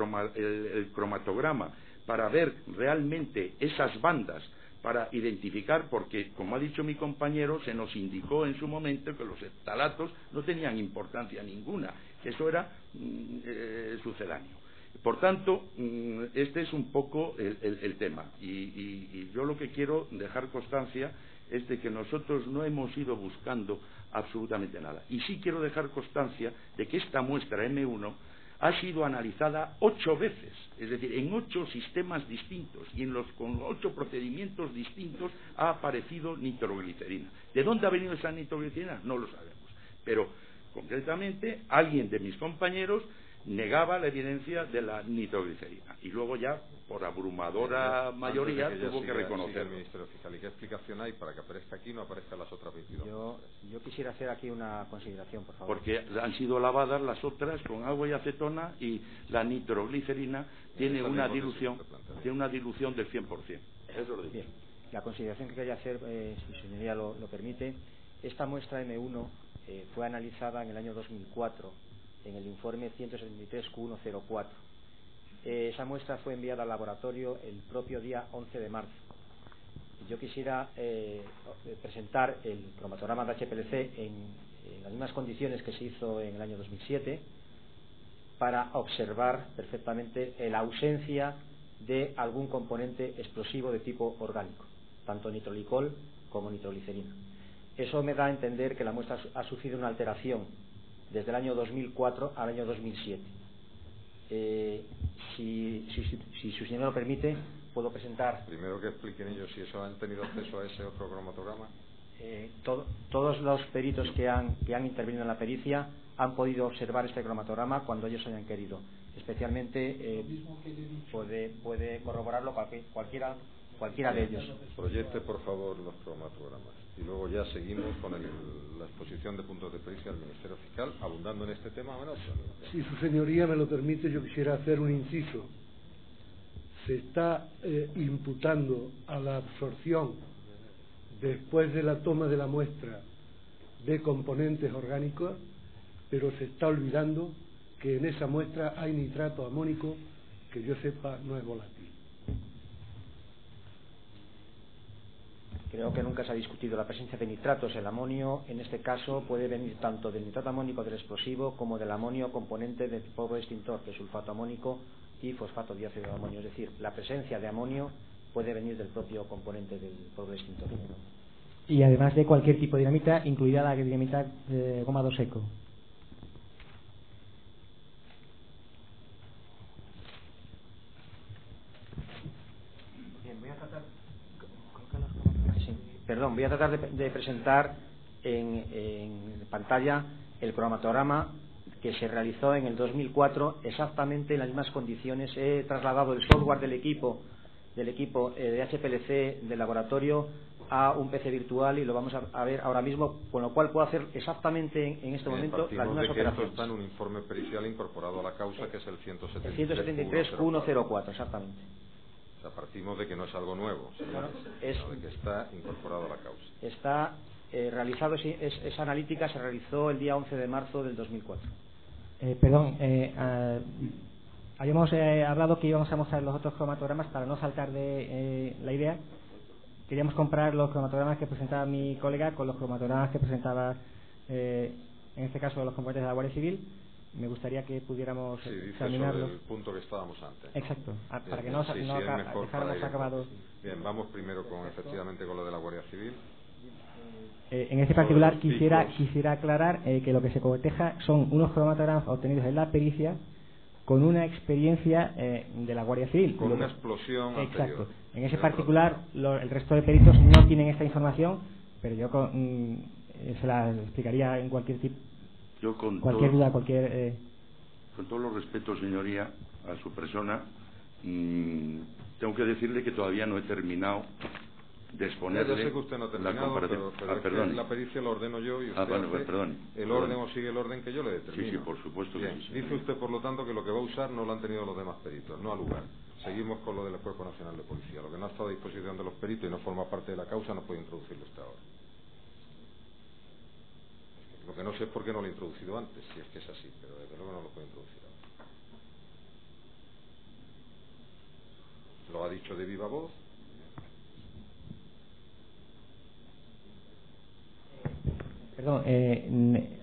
cromatograma para ver realmente esas bandas, para identificar, porque, como ha dicho mi compañero, se nos indicó en su momento que los estalatos no tenían importancia ninguna, que eso era sucedáneo. Por tanto, este es un poco el tema, y yo lo que quiero dejar constancia es de que nosotros no hemos ido buscando absolutamente nada. Y sí quiero dejar constancia de que esta muestra M1 ha sido analizada 8 veces, es decir, en 8 sistemas distintos, y con 8 procedimientos distintos ha aparecido nitroglicerina. ¿De dónde ha venido esa nitroglicerina? No lo sabemos. Pero, concretamente, alguien de mis compañeros negaba la evidencia de la nitroglicerina, y luego ya, por abrumadora mayoría, tuvo que reconocerlo. El Ministerio Fiscal, ¿y qué explicación hay para que aparezca aquí y no aparezca en las otras 22? Yo quisiera hacer aquí una consideración, por favor. Porque han sido lavadas las otras con agua y acetona, y la nitroglicerina tiene una dilución del 100%. Eso lo digo. Bien, la consideración que quería hacer, si su señoría lo permite, esta muestra M1 fue analizada en el año 2004 en el informe 173Q104. Esa muestra fue enviada al laboratorio el propio día 11 de marzo. Yo quisiera presentar el cromatograma de HPLC en las mismas condiciones que se hizo en el año 2007, para observar perfectamente la ausencia de algún componente explosivo de tipo orgánico, tanto nitrolicol como nitroglicerina. Eso me da a entender que la muestra ha sufrido una alteración desde el año 2004 al año 2007. Si su señor lo permite, puedo presentar. Primero que expliquen ellos si eso han tenido acceso a ese otro cromatograma. Todos los peritos que han intervenido en la pericia han podido observar este cromatograma cuando ellos hayan querido. Especialmente puede corroborarlo cualquiera de ellos. Proyecte, por favor, los cromatogramas. Y luego ya seguimos con la exposición de puntos de pericia del Ministerio Fiscal, abundando en este tema o en otro. Si su señoría me lo permite, yo quisiera hacer un inciso. Se está imputando a la absorción, después de la toma de la muestra, de componentes orgánicos, pero se está olvidando que en esa muestra hay nitrato amónico, que yo sepa no es volátil. Creo que nunca se ha discutido la presencia de nitratos. El amonio, en este caso, puede venir tanto del nitrato amónico del explosivo como del amonio componente del polvo extintor, que es sulfato amónico y fosfato dióxido de amonio. Es decir, la presencia de amonio puede venir del propio componente del polvo extintor. Y además de cualquier tipo de dinamita, incluida la dinamita de gomado seco. Voy a tratar de presentar en pantalla el cromatograma que se realizó en el 2004, exactamente en las mismas condiciones. He trasladado el software del equipo de HPLC del laboratorio a un PC virtual y lo vamos a ver ahora mismo, con lo cual puedo hacer exactamente en este momento las mismas operaciones. Esto está en un informe pericial incorporado a la causa, que es el 173Q104, exactamente. O sea, partimos de que no es algo nuevo, sino de que está incorporado a la causa. Está realizado, esa analítica se realizó el día 11 de marzo del 2004. Habíamos hablado que íbamos a mostrar los otros cromatogramas para no saltar de la idea. Queríamos comparar los cromatogramas que presentaba mi colega con los cromatogramas que presentaba en este caso los componentes de la Guardia Civil. Me gustaría que pudiéramos examinarlos. Sobre el punto que estábamos antes, ¿no? Exacto, para que bien, no sí, dejáramos acabados. Bien, vamos primero efectivamente con lo de la Guardia Civil. En este particular quisiera aclarar que lo que se coteja son unos cromatogramas obtenidos en la pericia con una experiencia de la Guardia Civil. Con una explosión exacto. Anterior. En ese particular el resto de peritos no tienen esta información, pero yo se la explicaría en cualquier tipo. Yo con todos los respetos, señoría, a su persona, tengo que decirle que todavía no he terminado de exponerle. Ya sé que usted no ha terminado, pero es que la pericia lo ordeno yo y usted el orden o sigue el orden que yo le determino. Sí, por supuesto. Bien, que sí. dice usted, por lo tanto, que lo que va a usar no lo han tenido los demás peritos, no al lugar. Seguimos con lo del Cuerpo Nacional de Policía. Lo que no ha estado a disposición de los peritos y no forma parte de la causa no puede introducirlo usted ahora. Lo que no sé es por qué no lo he introducido antes, si es que es así, pero desde luego no lo puedo introducir ahora. Lo ha dicho de viva voz. Perdón,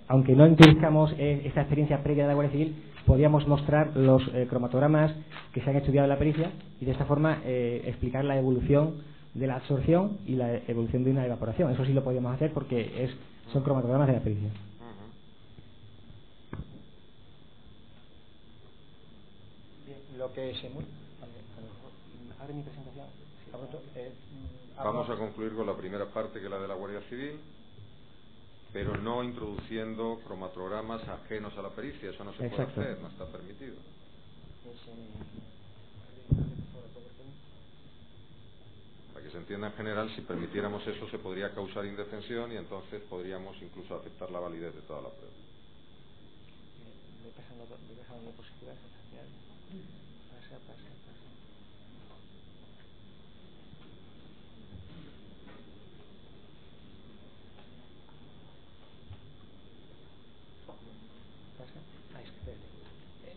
aunque no introduzcamos esta experiencia previa de la Guardia Civil, podríamos mostrar los cromatogramas que se han estudiado en la pericia y de esta forma explicar la evolución de la absorción y la evolución de una evaporación. Eso sí lo podríamos hacer porque son cromatogramas de la pericia. Bien, lo que se abre mi presentación. Vamos a concluir con la primera parte, que es la de la Guardia Civil, pero no introduciendo cromatogramas ajenos a la pericia. Eso no se puede hacer, no está permitido. Para que se entienda en general, si permitiéramos eso se podría causar indefensión y entonces podríamos incluso aceptar la validez de toda la prueba.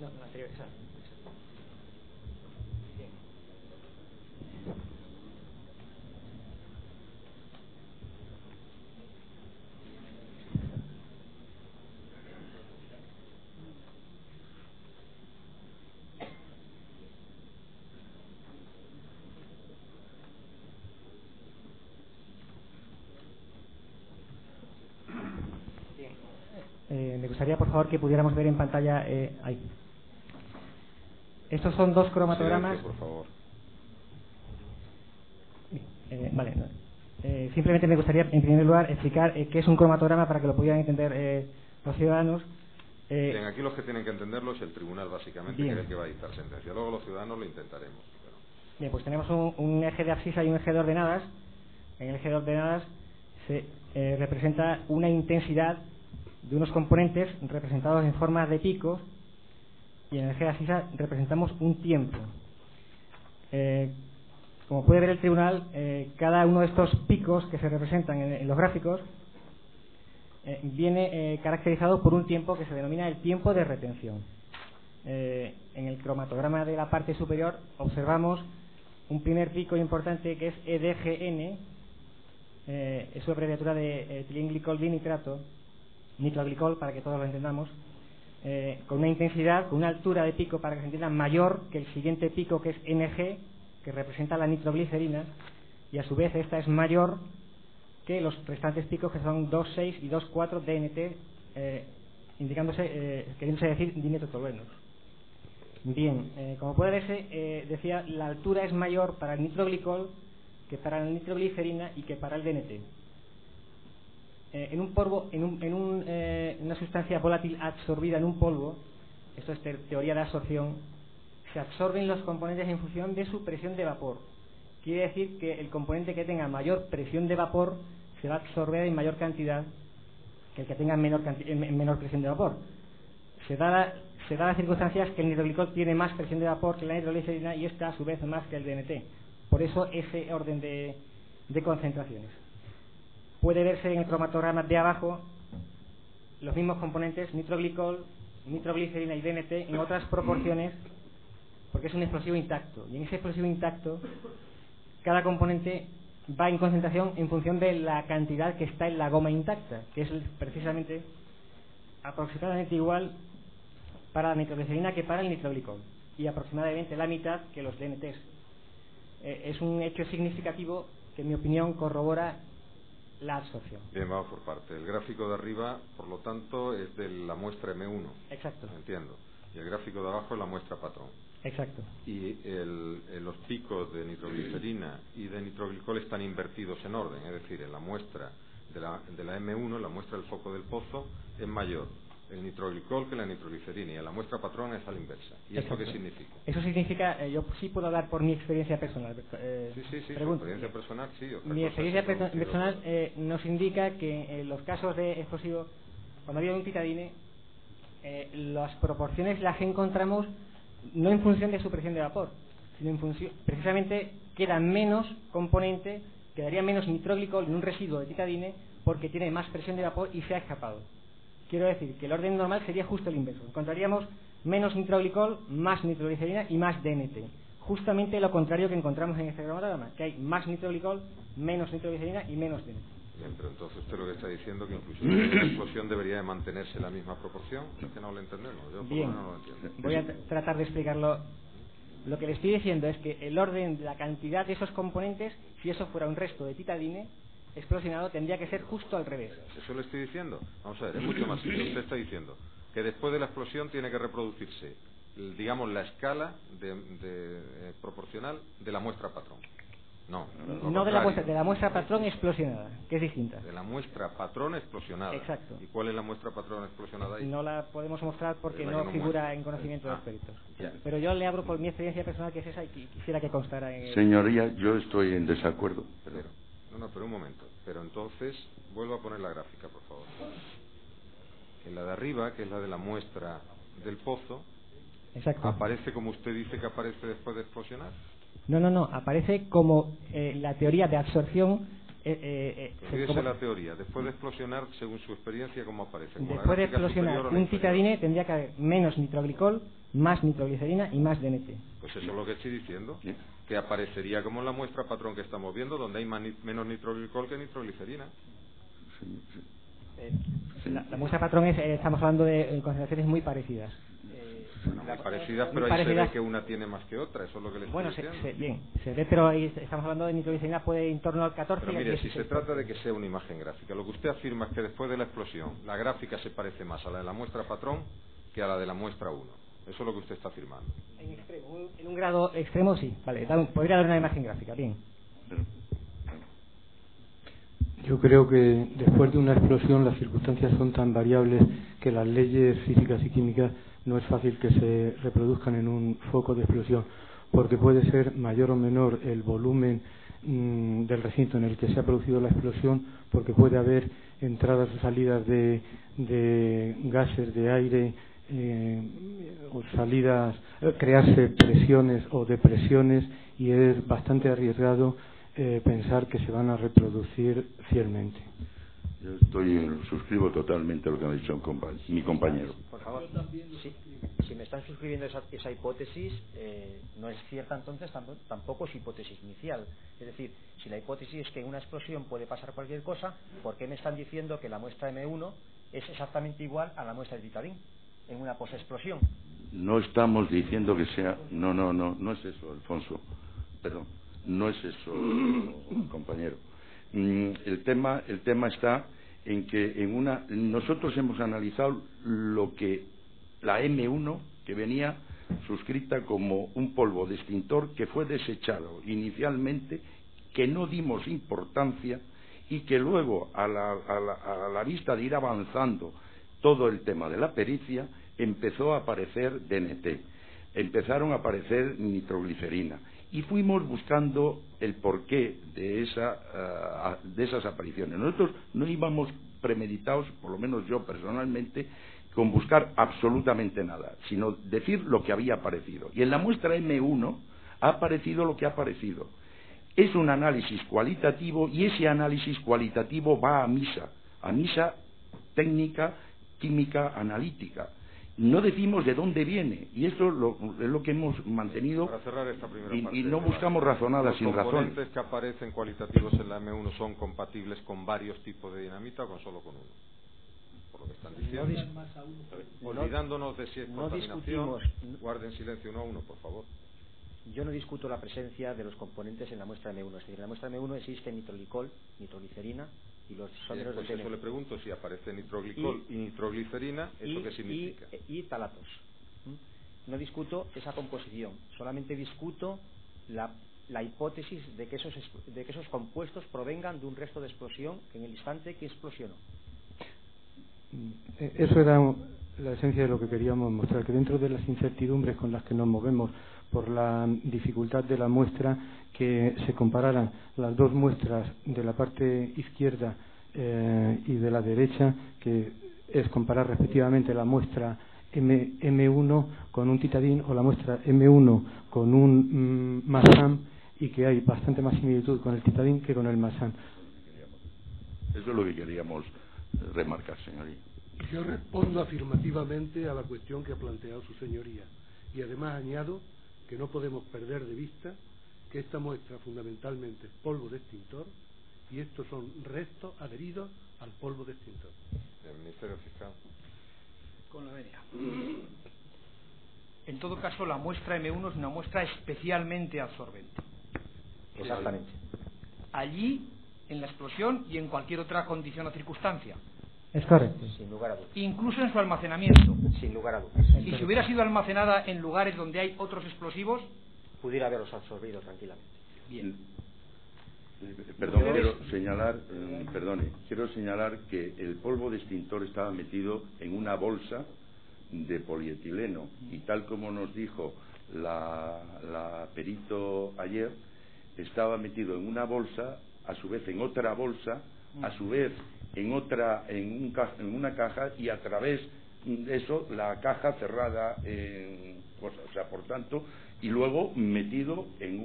No, la anterior, esa. Bien. Me gustaría, por favor, que pudiéramos ver en pantalla ahí. Estos son dos cromatogramas. Silencio, por favor. Vale. Simplemente me gustaría, en primer lugar, explicar qué es un cromatograma para que lo pudieran entender los ciudadanos. Bien, aquí los que tienen que entenderlo es el tribunal, básicamente, que es el que va a dictar sentencia. Luego los ciudadanos lo intentaremos. Pero... Bien, pues tenemos un eje de abscisa y un eje de ordenadas. En el eje de ordenadas se representa una intensidad de unos componentes representados en forma de picos, y en el eje de abscisa representamos un tiempo. Como puede ver el tribunal, cada uno de estos picos que se representan en los gráficos viene caracterizado por un tiempo que se denomina el tiempo de retención. En el cromatograma de la parte superior observamos un primer pico importante que es EDGN, es su abreviatura de etilenglicol dinitrato, nitroglicol, para que todos lo entendamos, con una intensidad, con una altura de pico, para que se entienda, mayor que el siguiente pico, que es NG, que representa la nitroglicerina, y a su vez esta es mayor que los restantes picos, que son 2,6 y 2,4 DNT, queriéndose decir dinitrotoluenos. Bien, como puede verse, decía, la altura es mayor para el nitroglicol que para la nitroglicerina y que para el DNT. En un polvo, una sustancia volátil absorbida en un polvo, esto es teoría de absorción, se absorben los componentes en función de su presión de vapor. Quiere decir que el componente que tenga mayor presión de vapor se va a absorber en mayor cantidad que el que tenga menor presión de vapor. Se da las circunstancias que el nitroglicol tiene más presión de vapor que la nitroglicerina y esta a su vez más que el DNT. Por eso ese orden de concentraciones. Puede verse en el cromatograma de abajo los mismos componentes, nitroglicol, nitroglicerina y DNT, en otras proporciones, porque es un explosivo intacto. Y en ese explosivo intacto, cada componente va en concentración en función de la cantidad que está en la goma intacta, que es precisamente aproximadamente igual para la nitroglicerina que para el nitroglicol, y aproximadamente la mitad que los DNTs. Es un hecho significativo que, en mi opinión, corrobora la absorción. Bien, vamos por parte. El gráfico de arriba, por lo tanto, es de la muestra M1. Exacto. Entiendo. Y el gráfico de abajo es la muestra patrón. Exacto. Y los picos de nitroglicerina y de nitroglicol están invertidos en orden, es decir, en la muestra de la M1, la muestra del foco del pozo, es mayor el nitroglicol que la nitroglicerina, y en la muestra patrón es a la inversa. ¿Y esto qué significa? Eso significa, yo sí puedo hablar por mi experiencia personal. Sí, su experiencia personal, sí. Mi experiencia personal nos indica que en los casos de explosivo, cuando había un titadine, las proporciones las encontramos no en función de su presión de vapor, sino en función, precisamente, queda menos componente, quedaría menos nitroglicol en un residuo de titadine porque tiene más presión de vapor y se ha escapado. Quiero decir que el orden normal sería justo el inverso. Encontraríamos menos nitroglicol, más nitroglicerina y más DNT. Justamente lo contrario que encontramos en este cromatograma, que hay más nitroglicol, menos nitroglicerina y menos DNT. Bien, pero entonces usted lo que está diciendo que incluso en la explosión debería de mantenerse la misma proporción. Es que no lo entendemos. Yo por lo menos no lo entiendo. Voy a tratar de explicarlo. Lo que le estoy diciendo es que el orden de la cantidad de esos componentes, si eso fuera un resto de titadine explosionado, tendría que ser justo al revés. Eso le estoy diciendo. Vamos a ver, es mucho más simple. Usted está diciendo que después de la explosión tiene que reproducirse, digamos, la escala proporcional de la muestra patrón. No de la muestra patrón explosionada, que es distinta. De la muestra patrón explosionada. Exacto. ¿Y cuál es la muestra patrón explosionada ahí? No la podemos mostrar porque no figura en conocimiento de los peritos. Ya. Pero yo le abro por mi experiencia personal, que es esa, y quisiera que constara en... Señoría, yo estoy en desacuerdo. Pero un momento. Pero entonces, vuelvo a poner la gráfica, por favor. En la de arriba, que es la de la muestra del pozo, exacto, ¿aparece como usted dice que aparece después de explosionar? No, aparece como la teoría de absorción. Dice la teoría, después de explosionar, según su experiencia, ¿cómo aparece? Después de explosionar un titadine tendría que haber menos nitroglicol, más nitroglicerina y más DNT. Pues eso es lo que estoy diciendo, que aparecería como en la muestra patrón que estamos viendo, donde hay menos nitroglicol que nitroglicerina. La muestra patrón estamos hablando de concentraciones muy parecidas. Muy parecidas, pero ahí se ve que una tiene más que otra, eso es lo que les estoy diciendo. Se ve, pero ahí estamos hablando de nitroglicerina, puede en torno al 14. Pero mire, si se trata de que sea una imagen gráfica, lo que usted afirma es que después de la explosión, la gráfica se parece más a la de la muestra patrón que a la de la muestra 1. Eso es lo que usted está afirmando. En un grado extremo, sí. Vale, podría dar una imagen gráfica, bien. Yo creo que después de una explosión las circunstancias son tan variables que las leyes físicas y químicas no es fácil que se reproduzcan en un foco de explosión, porque puede ser mayor o menor el volumen del recinto en el que se ha producido la explosión, porque puede haber entradas o salidas de gases, de aire, o salidas, crearse presiones o depresiones, y es bastante arriesgado pensar que se van a reproducir fielmente. Yo suscribo totalmente lo que ha dicho mi compañero. Por favor, si me están suscribiendo esa hipótesis, no es cierta, entonces tampoco es hipótesis inicial. Es decir, si la hipótesis es que en una explosión puede pasar cualquier cosa, ¿por qué me están diciendo que la muestra M1 es exactamente igual a la muestra de titadín en una posexplosión? No estamos diciendo que sea... No es eso, Alfonso. Perdón, no es eso, compañero. El tema está en que nosotros hemos analizado lo que la M1, que venía suscrita como un polvo de extintor que fue desechado inicialmente, que no dimos importancia, y que luego a la vista de ir avanzando todo el tema de la pericia, empezó a aparecer DNT, empezaron a aparecer nitroglicerina, y fuimos buscando el porqué de esas apariciones. Nosotros no íbamos premeditados, por lo menos yo personalmente, con buscar absolutamente nada, sino decir lo que había aparecido. Y en la muestra M1 ha aparecido lo que ha aparecido. Es un análisis cualitativo, y ese análisis cualitativo va a misa técnica, química, analítica. No decimos de dónde viene, y esto es lo que hemos mantenido. Para cerrar esta primera parte, y no buscamos razonadas sin razón. ¿Los componentes que aparecen cualitativos en la M1 son compatibles con varios tipos de dinamita o con solo con uno? lo que están diciendo. Olvidándonos de si es contaminación, guarden silencio uno a uno, por favor. Yo no discuto la presencia de los componentes en la muestra M1. Es decir, en la muestra M1 existe nitrolicol, nitroglicerina y los sólidos pues del eso le pregunto, si aparece nitroglicol y nitroglicerina, ¿eso qué significa? Y talatos. No discuto esa composición, solamente discuto la hipótesis de que esos compuestos provengan de un resto de explosión en el instante que explosionó. Eso era la esencia de lo que queríamos mostrar, que dentro de las incertidumbres con las que nos movemos por la dificultad de la muestra, que se compararan las dos muestras de la parte izquierda y de la derecha, que es comparar respectivamente la muestra M1 con un titadín o la muestra M1 con un masam, y que hay bastante más similitud con el titadín que con el masam. Eso es lo que queríamos remarcar, señoría. Yo respondo afirmativamente a la cuestión que ha planteado su señoría, y además añado que no podemos perder de vista que esta muestra fundamentalmente es polvo de extintor, y estos son restos adheridos al polvo de extintor. El Ministerio Fiscal. Con la venia. En todo caso, la muestra M1 es una muestra especialmente absorbente. Exactamente. Allí, en la explosión y en cualquier otra condición o circunstancia. Es correcto. Sin lugar a dudas. Incluso en su almacenamiento. Sin lugar a dudas. Y si hubiera sido almacenada en lugares donde hay otros explosivos, pudiera haberlos absorbido tranquilamente. Bien. Perdón, quiero señalar que el polvo de extintor estaba metido en una bolsa de polietileno, y tal como nos dijo la perito ayer, estaba metido en una bolsa, a su vez en otra bolsa, a su vez en una caja, y a través de eso la caja cerrada, o sea, por tanto, y luego metido en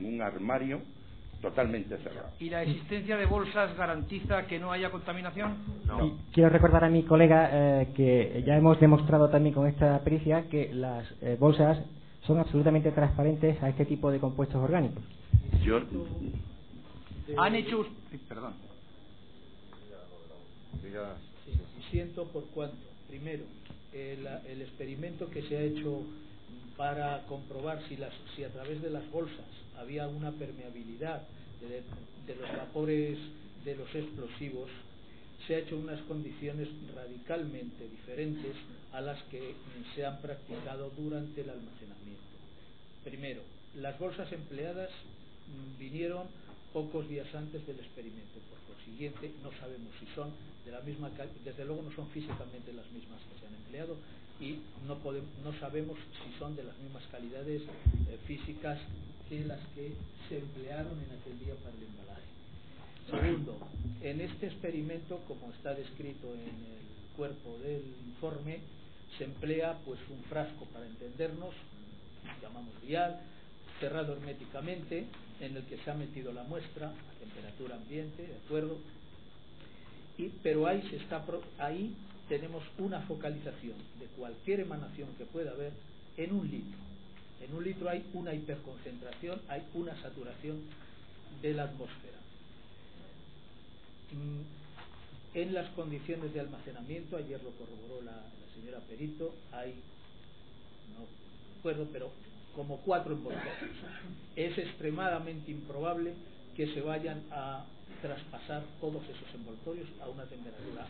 un armario totalmente cerrado. ¿Y la existencia de bolsas garantiza que no haya contaminación? No. Y quiero recordar a mi colega que ya hemos demostrado también con esta pericia que las bolsas son absolutamente transparentes a este tipo de compuestos orgánicos. Han hecho... Perdón. Sí, siento por cuanto. Primero, el experimento que se ha hecho para comprobar si a través de las bolsas había una permeabilidad de los vapores de los explosivos, se ha hecho en unas condiciones radicalmente diferentes a las que se han practicado durante el almacenamiento. Primero, las bolsas empleadas vinieron pocos días antes del experimento, por consiguiente no sabemos si son de la misma calidad, desde luego no son físicamente las mismas que se han empleado, y no sabemos si son de las mismas calidades físicas que las que se emplearon en aquel día para el embalaje. Segundo, en este experimento, como está descrito en el cuerpo del informe, se emplea pues un frasco, para entendernos, llamamos vial, cerrado herméticamente, en el que se ha metido la muestra a temperatura ambiente, ¿de acuerdo? Pero ahí tenemos una focalización de cualquier emanación que pueda haber en un litro. En un litro hay una hiperconcentración, hay una saturación de la atmósfera. En las condiciones de almacenamiento, ayer lo corroboró la señora perito, hay, no recuerdo, pero como 4 envoltorios. Es extremadamente improbable que se vayan a traspasar todos esos envoltorios a una temperatura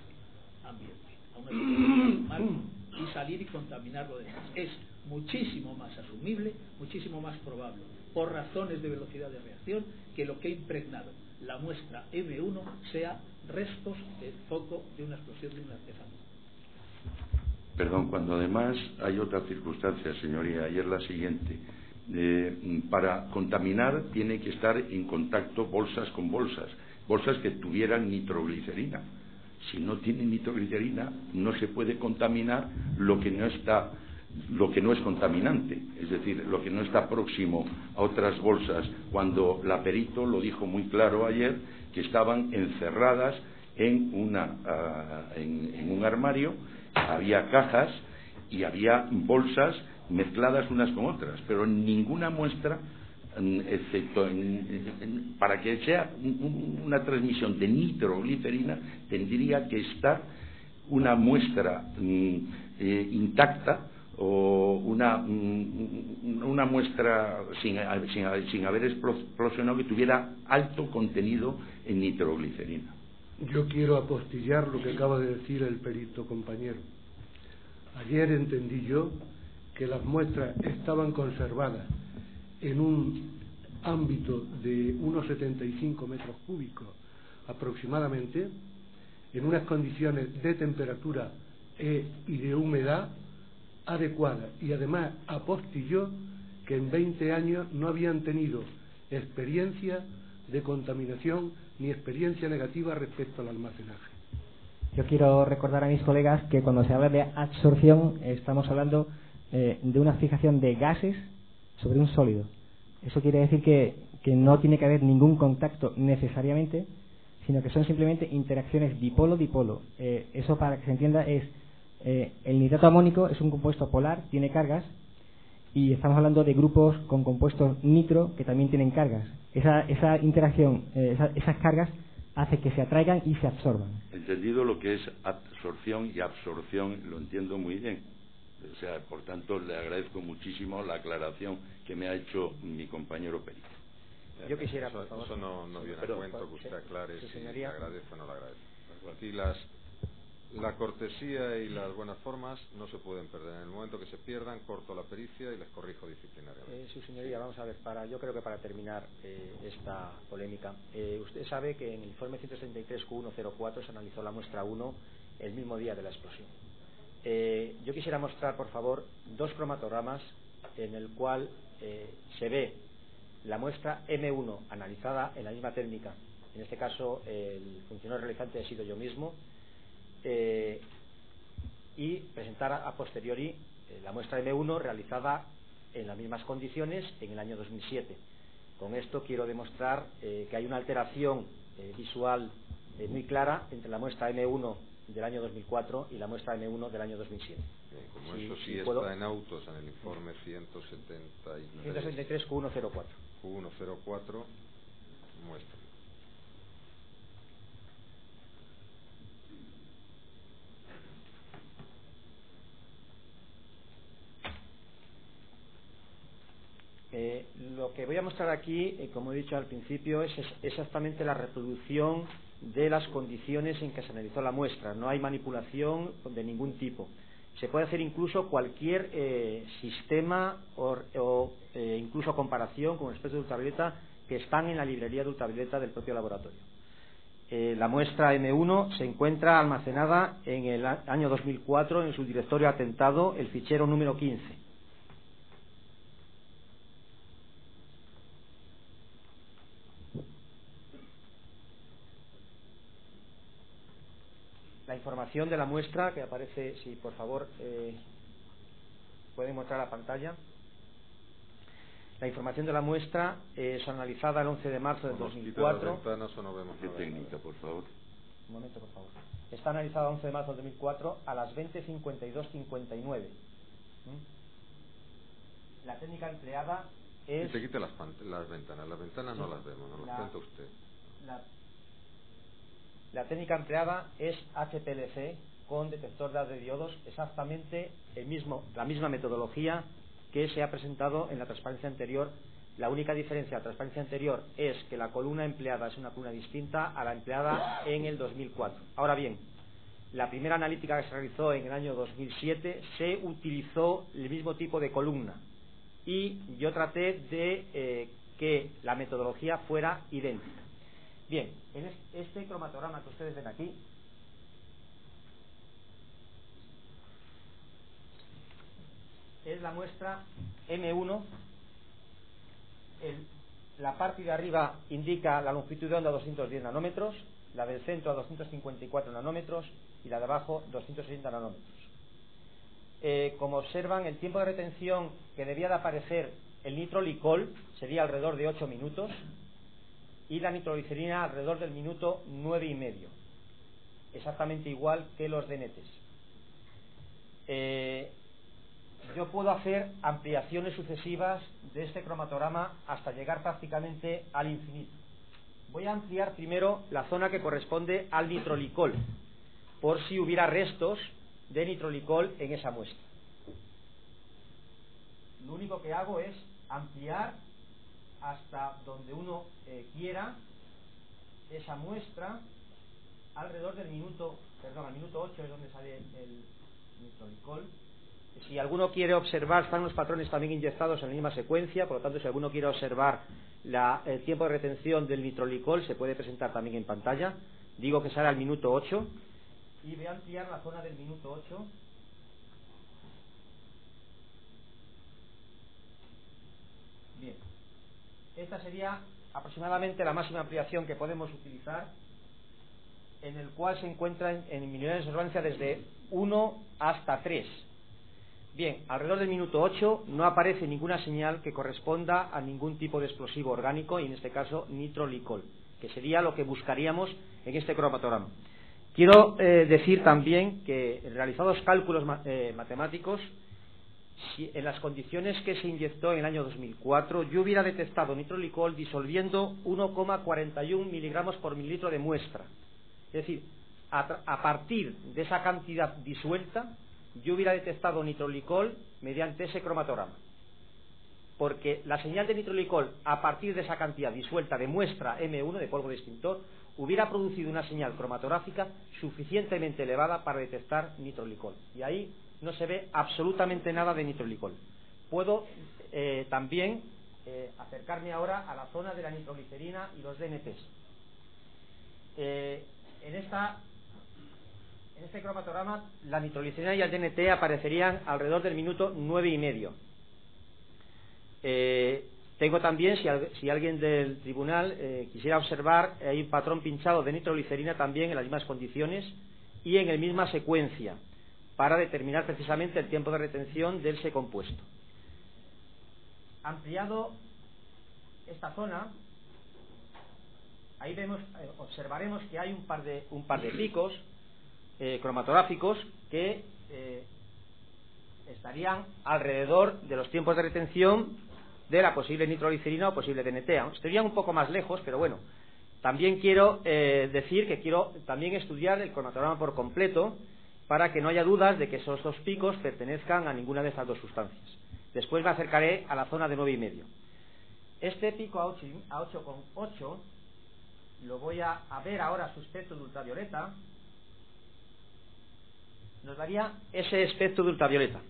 ambiente, a una temperatura normal, y salir y contaminar lo demás. Es muchísimo más asumible, muchísimo más probable, por razones de velocidad de reacción, que lo que ha impregnado la muestra M1 sea restos del foco de una explosión de un artefacto. Perdón, cuando además hay otra circunstancia, señoría, y es la siguiente. Para contaminar tiene que estar en contacto bolsas con bolsas que tuvieran nitroglicerina. Si no tiene nitroglicerina, no se puede contaminar lo que no es contaminante, es decir, lo que no está próximo a otras bolsas, cuando la perito lo dijo muy claro ayer, que estaban encerradas en un armario, había cajas y había bolsas mezcladas unas con otras, pero en ninguna muestra excepto para que sea una transmisión de nitroglicerina, tendría que estar una muestra intacta o una muestra sin haber explosionado, que tuviera alto contenido en nitroglicerina. Yo quiero apostillar lo que acaba de decir el perito compañero. Ayer entendí yo que las muestras estaban conservadas en un ámbito de unos 75 metros cúbicos aproximadamente, en unas condiciones de temperatura y de humedad adecuadas, y además apostilló que en 20 años no habían tenido experiencia de contaminación ni experiencia negativa respecto al almacenaje. Yo quiero recordar a mis colegas que cuando se habla de absorción estamos hablando de una fijación de gases sobre un sólido. Eso quiere decir que no tiene que haber ningún contacto necesariamente, sino que son simplemente interacciones dipolo-dipolo. Eso, para que se entienda, es el nitrato amónico es un compuesto polar, tiene cargas, y estamos hablando de grupos con compuestos nitro que también tienen cargas. Esa interacción, esas cargas, hace que se atraigan y se absorban. Entendido lo que es absorción y absorción, lo entiendo muy bien. O sea, por tanto, le agradezco muchísimo la aclaración que me ha hecho mi compañero perito. Yo quisiera, por favor. Eso no viene a cuento que usted aclare si le agradece o no le agradece. Aquí la cortesía y las buenas formas no se pueden perder. En el momento que se pierdan, corto la pericia y les corrijo disciplinariamente. Su señoría, vamos a ver, yo creo que para terminar esta polémica, usted sabe que en el informe 163Q104 se analizó la muestra 1 el mismo día de la explosión. Yo quisiera mostrar, por favor, dos cromatogramas en el cual se ve la muestra M1 analizada en la misma técnica. En este caso, el funcionario realizante ha sido yo mismo, y presentar a posteriori la muestra M1 realizada en las mismas condiciones en el año 2007. Con esto quiero demostrar que hay una alteración visual muy clara entre la muestra M1 del año 2004 y la muestra M1 del año 2007. Como eso sí está en autos en el informe 173 Q104. Q104 muestra. Lo que voy a mostrar aquí, como he dicho al principio, es exactamente la reproducción de las condiciones en que se analizó la muestra. No hay manipulación de ningún tipo. Se puede hacer incluso cualquier sistema o incluso comparación con espectros de ultravioleta que están en la librería de ultravioleta del propio laboratorio. La muestra M1 se encuentra almacenada en el año 2004 en su directorio atentado, el fichero número 15. La información de la muestra que aparece, si por favor pueden mostrar la pantalla. La información de la muestra es analizada el 11 de marzo del 2004. Ventanas, o no vemos ¿Qué técnica, por favor? Un momento, por favor. Está analizada el 11 de marzo del 2004 a las 20:52:59. La técnica empleada es... Y te quite las ventanas. Las ventanas no las vemos, nos las cuenta usted. La técnica empleada es HPLC con detector de haz de diodos, exactamente la misma metodología que se ha presentado en la transparencia anterior. La única diferencia de la transparencia anterior es que la columna empleada es una columna distinta a la empleada en el 2004. Ahora bien, la primera analítica que se realizó en el año 2007 se utilizó el mismo tipo de columna y yo traté de que la metodología fuera idéntica. Bien, en este cromatograma que ustedes ven aquí es la muestra M1. La parte de arriba indica la longitud de onda a 210 nanómetros, la del centro a 254 nanómetros y la de abajo 260 nanómetros. Como observan, el tiempo de retención que debía de aparecer el nitrolicol sería alrededor de 8 minutos y la nitroglicerina alrededor del minuto 9,5, exactamente igual que los DNTs. yo puedo hacer ampliaciones sucesivas de este cromatograma hasta llegar prácticamente al infinito. Voy a ampliar primero la zona que corresponde al nitrolicol, por si hubiera restos de nitrolicol en esa muestra. Lo único que hago es ampliar hasta donde uno quiera esa muestra, alrededor del minuto, al minuto 8 es donde sale el nitrolicol. Si alguno quiere observar, están los patrones también inyectados en la misma secuencia, por lo tanto, si alguno quiere observar el tiempo de retención del nitrolicol, se puede presentar también en pantalla. Digo que sale al minuto 8 y voy a ampliar la zona del minuto 8. Bien, esta sería aproximadamente la máxima ampliación que podemos utilizar, en el cual se encuentran en unidades de observancia desde 1 hasta 3. Bien, alrededor del minuto 8 no aparece ninguna señal que corresponda a ningún tipo de explosivo orgánico, y en este caso nitrolicol, que sería lo que buscaríamos en este cromatograma. Quiero decir también que, realizados cálculos matemáticos, si en las condiciones que se inyectó en el año 2004, yo hubiera detectado nitrolicol disolviendo 1,41 miligramos por mililitro de muestra. Es decir, a partir de esa cantidad disuelta, yo hubiera detectado nitrolicol mediante ese cromatograma. Porque la señal de nitrolicol, a partir de esa cantidad disuelta de muestra M1, de polvo de extintor, hubiera producido una señal cromatográfica suficientemente elevada para detectar nitrolicol. Y ahí no se ve absolutamente nada de nitrolicol. Puedo también acercarme ahora a la zona de la nitroglicerina y los DNTs. En este cromatograma, la nitroglicerina y el DNT aparecerían alrededor del minuto 9,5. Tengo también, si alguien del tribunal quisiera observar, hay un patrón pinchado de nitroglicerina también en las mismas condiciones y en la misma secuencia, para determinar precisamente el tiempo de retención de ese compuesto. Ampliado esta zona, ahí observaremos que hay un par de picos cromatográficos que estarían alrededor de los tiempos de retención de la posible nitroglicerina o posible DNT. Estarían un poco más lejos, pero bueno. También quiero decir que quiero también estudiar el cromatograma por completo, para que no haya dudas de que esos dos picos pertenezcan a ninguna de estas dos sustancias. Después me acercaré a la zona de 9,5. Este pico a 8,8 lo voy a ver ahora a su espectro de ultravioleta. Nos daría ese espectro de ultravioleta.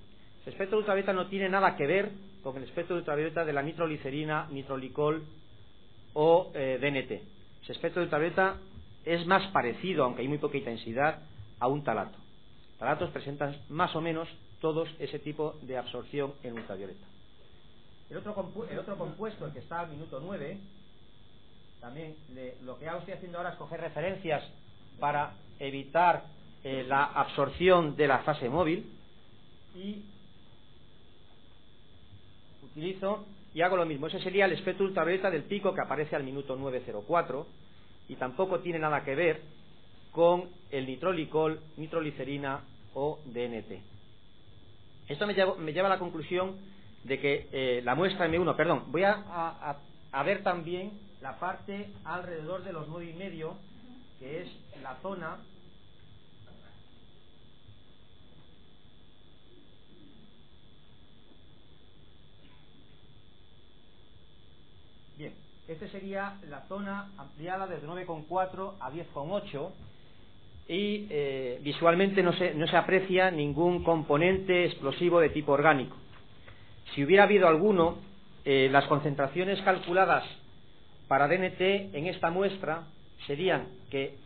El espectro de ultravioleta no tiene nada que ver con el espectro de ultravioleta de la nitroglicerina, nitrolicol o DNT. Ese espectro de ultravioleta es más parecido, aunque hay muy poca intensidad, a un talato. Talatos presentan más o menos todos ese tipo de absorción en ultravioleta. El otro compuesto, el que está al minuto 9, también lo que estoy haciendo ahora es coger referencias para evitar la absorción de la fase móvil, y utilizo y hago lo mismo. Ese sería el espectro ultravioleta del pico que aparece al minuto 9,04, y tampoco tiene nada que ver con el nitrolicol, nitroglicerina o DNT. Esto me lleva a la conclusión de que la muestra M1, voy a ver también la parte alrededor de los 9,5, que es la zona bien. Esta sería la zona ampliada desde 9,4 a 10,8, y visualmente no se aprecia ningún componente explosivo de tipo orgánico. Si hubiera habido alguno, las concentraciones calculadas para DNT en esta muestra serían que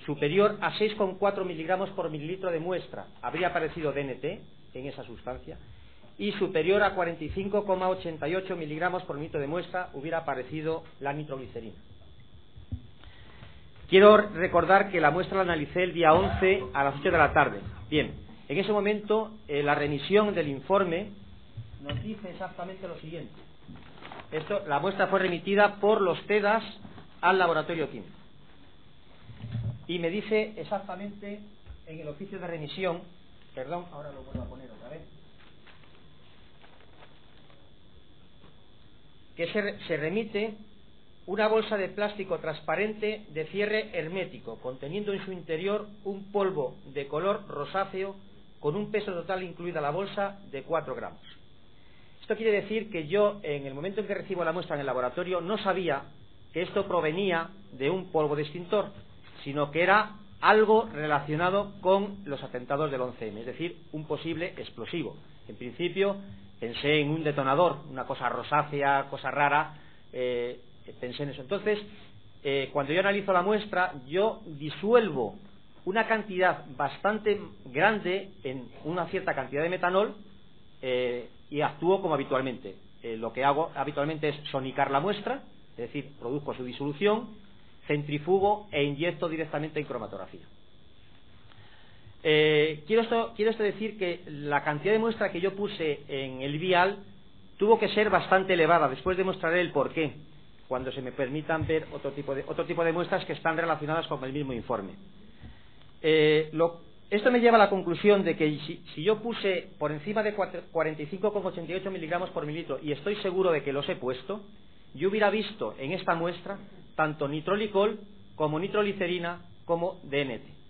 superior a 6,4 miligramos por mililitro de muestra habría aparecido DNT en esa sustancia, y superior a 45,88 miligramos por mililitro de muestra hubiera aparecido la nitroglicerina. Quiero recordar que la muestra la analicé el día 11 a las 8 de la tarde. Bien, en ese momento la remisión del informe nos dice exactamente lo siguiente. La muestra fue remitida por los TEDAS al laboratorio químico. Y me dice exactamente en el oficio de remisión, ahora lo vuelvo a poner otra vez. que se remite una bolsa de plástico transparente de cierre hermético, conteniendo en su interior un polvo de color rosáceo con un peso total, incluida la bolsa, de 4 gramos. Esto quiere decir que yo, en el momento en que recibo la muestra en el laboratorio, no sabía que esto provenía de un polvo de extintor, sino que era algo relacionado con los atentados del 11M, es decir, un posible explosivo. En principio pensé en un detonador, una cosa rosácea, cosa rara, pensé en eso. Entonces, cuando yo analizo la muestra, yo disuelvo una cantidad bastante grande en una cierta cantidad de metanol y actúo como habitualmente. Lo que hago habitualmente es sonicar la muestra, es decir, produzco su disolución, centrifugo e inyecto directamente en cromatografía. Quiero esto decir que la cantidad de muestra que yo puse en el vial tuvo que ser bastante elevada. Después demostraré el porqué cuando se me permitan ver otro tipo de muestras que están relacionadas con el mismo informe. Esto me lleva a la conclusión de que si yo puse por encima de 45,88 miligramos por mililitro, y estoy seguro de que los he puesto, yo hubiera visto en esta muestra tanto nitrolicol como nitroglicerina como DNT.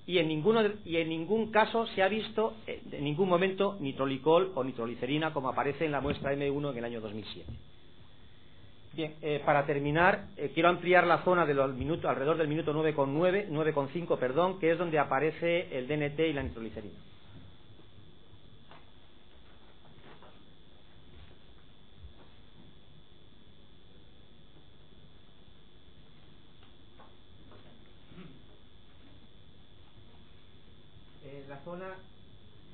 Y en ningún caso se ha visto en ningún momento nitrolicol o nitroglicerina como aparece en la muestra M1 en el año 2007. Bien, para terminar, quiero ampliar la zona de alrededor del minuto 9,5, perdón, que es donde aparece el DNT y la nitroglicerina.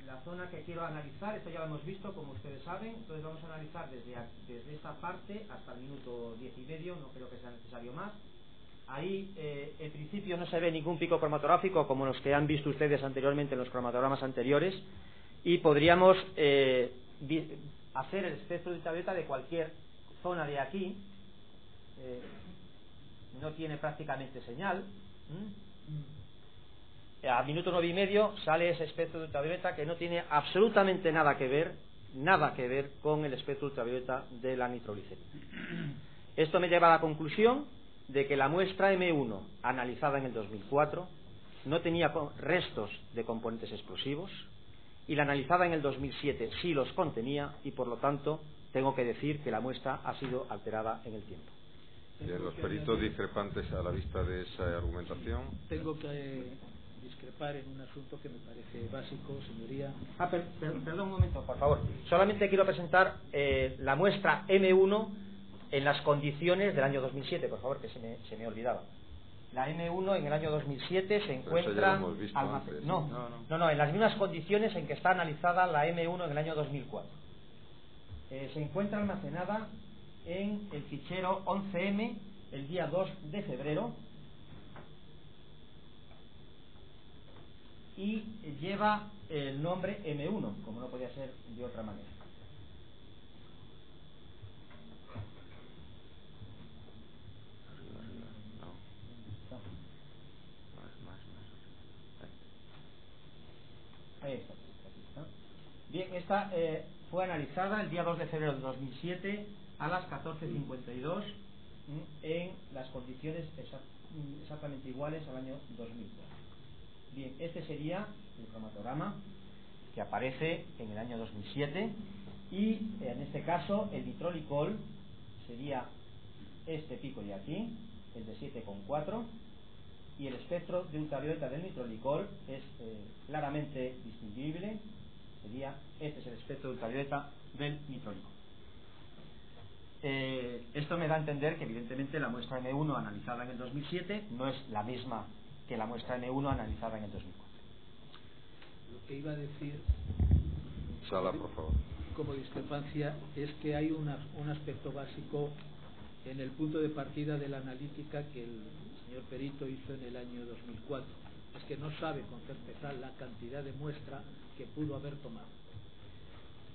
La zona que quiero analizar, esto ya lo hemos visto, como ustedes saben, entonces vamos a analizar desde esta parte hasta el minuto 10 y medio, no creo que sea necesario más. Ahí, en principio, no se ve ningún pico cromatográfico como los que han visto ustedes anteriormente en los cromatogramas anteriores, y podríamos hacer el espectro de ultravioleta de cualquier zona de aquí. No tiene prácticamente señal. A minuto 9 y medio sale ese espectro de ultravioleta que no tiene absolutamente nada que ver con el espectro ultravioleta de la nitroglicerina. Esto me lleva a la conclusión de que la muestra M1 analizada en el 2004 no tenía restos de componentes explosivos, y la analizada en el 2007 sí los contenía, y por lo tanto tengo que decir que la muestra ha sido alterada en el tiempo. Bien, los peritos discrepantes a la vista de esa argumentación. Tengo que discrepar en un asunto que me parece básico, señoría. Perdón un momento, por favor. Solamente quiero presentar la muestra M1 en las condiciones del año 2007, por favor, que se me olvidaba. La M1 en el año 2007 se encuentra en las mismas condiciones en que está analizada la M1 en el año 2004. Se encuentra almacenada en el fichero 11M el día 2 de febrero y lleva el nombre M1, como no podía ser de otra manera. Ahí está, aquí está. Bien, esta fue analizada el día 2 de febrero de 2007 a las 14:52 en las condiciones exactamente iguales al año 2004. Bien, este sería el cromatograma que aparece en el año 2007, y en este caso el nitrolicol sería este pico de aquí, el de 7,4, y el espectro de ultravioleta del nitrolicol es claramente distinguible, este es el espectro de ultravioleta del nitrolicol. Esto me da a entender que evidentemente la muestra M1 analizada en el 2007 no es la misma que la muestra M1 analizada en el 2004. Lo que iba a decir, Sala, por favor, como discrepancia, es que hay un aspecto básico en el punto de partida de la analítica que el señor perito hizo en el año 2004. Es que no sabe con certeza la cantidad de muestra que pudo haber tomado.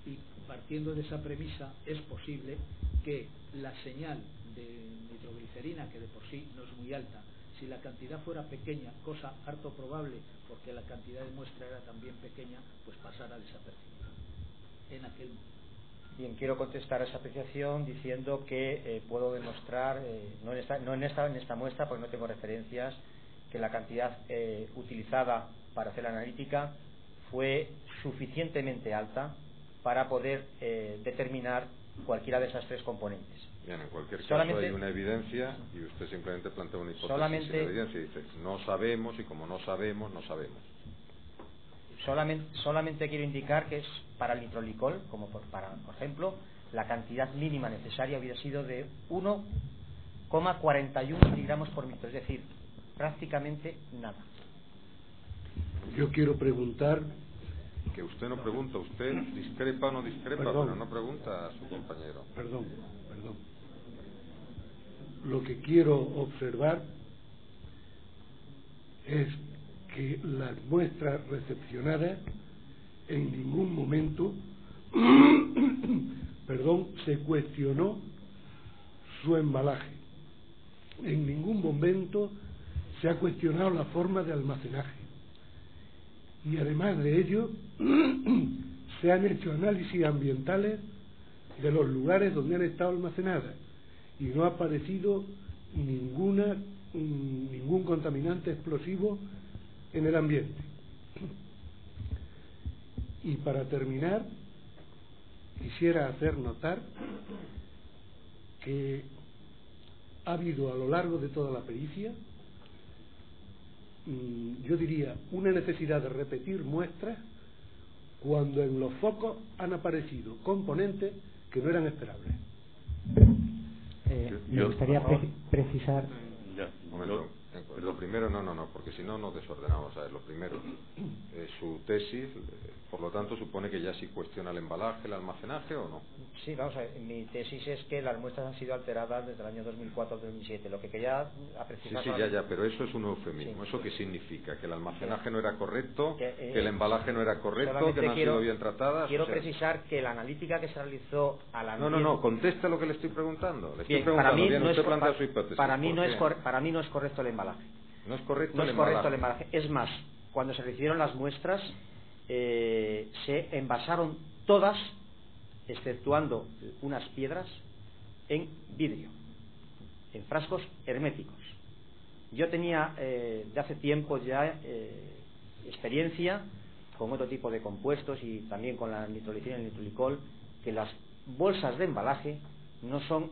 Y partiendo de esa premisa, es posible que la señal de nitroglicerina, que de por sí no es muy alta, si la cantidad fuera pequeña, cosa harto probable porque la cantidad de muestra era también pequeña, pues pasara desapercibida en aquel momento. Bien, quiero contestar a esa apreciación diciendo que puedo demostrar, no en esta muestra, porque no tengo referencias, que la cantidad utilizada para hacer la analítica fue suficientemente alta para poder determinar cualquiera de esas tres componentes. Bien, en cualquier caso hay una evidencia y usted simplemente plantea una hipótesis sin evidencia y dice, no sabemos, y como no sabemos, no sabemos. Solamente quiero indicar que es para el nitrolicol, como por ejemplo, la cantidad mínima necesaria hubiera sido de 1,41 miligramos por litro, es decir, prácticamente nada. Yo quiero preguntar... Que usted no pregunta, usted discrepa o no discrepa, pero no pregunta a su compañero. Perdón. Lo que quiero observar es que las muestras recepcionadas en ningún momento se cuestionó su embalaje. En ningún momento se ha cuestionado la forma de almacenaje. Y además de ello, se han hecho análisis ambientales de los lugares donde han estado almacenadas y no ha aparecido ningún contaminante explosivo en el ambiente. Y para terminar, quisiera hacer notar que ha habido a lo largo de toda la pericia, yo diría, una necesidad de repetir muestras cuando en los focos han aparecido componentes que no eran esperables. Me gustaría precisar. Lo primero, no, porque si no nos desordenamos. A ver, lo primero, su tesis, por lo tanto, supone que ya sí cuestiona el embalaje, el almacenaje, ¿o no? Sí, vamos a ver, mi tesis es que las muestras han sido alteradas desde el año 2004 al 2007. Lo que quería precisar... Sí, ya, pero eso es un eufemismo. Sí. ¿Eso qué significa? ¿Que el almacenaje no era correcto? ¿Que el embalaje no era correcto? ¿Que no han sido bien tratadas? Quiero precisar que la analítica que se realizó a la... No, conteste lo que le estoy preguntando. Le estoy preguntando, para mí bien, no usted es, plantea su hipótesis. Para mí no es correcto el embalaje. No es correcto el embalaje. Es más, cuando se recibieron las muestras, se envasaron todas, exceptuando unas piedras, en vidrio, en frascos herméticos. Yo tenía de hace tiempo ya experiencia con otro tipo de compuestos y también con la nitrolicina y el nitrolicol, que las bolsas de embalaje no son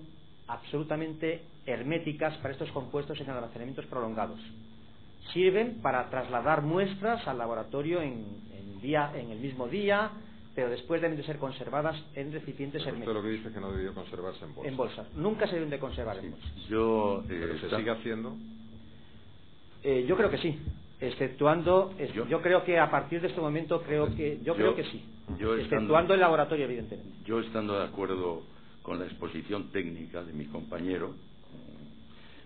absolutamente herméticas para estos compuestos en almacenamientos prolongados. Sirven para trasladar muestras al laboratorio en el mismo día, pero después deben de ser conservadas en recipientes herméticos. Usted lo que dice es que no debió conservarse en bolsas. En bolsas. Nunca se deben de conservar en bolsas. ¿Pero se sigue haciendo? Yo creo que sí. Exceptuando, yo creo que a partir de este momento creo que sí. Exceptuando el laboratorio, evidentemente. Yo estando de acuerdo con la exposición técnica de mi compañero,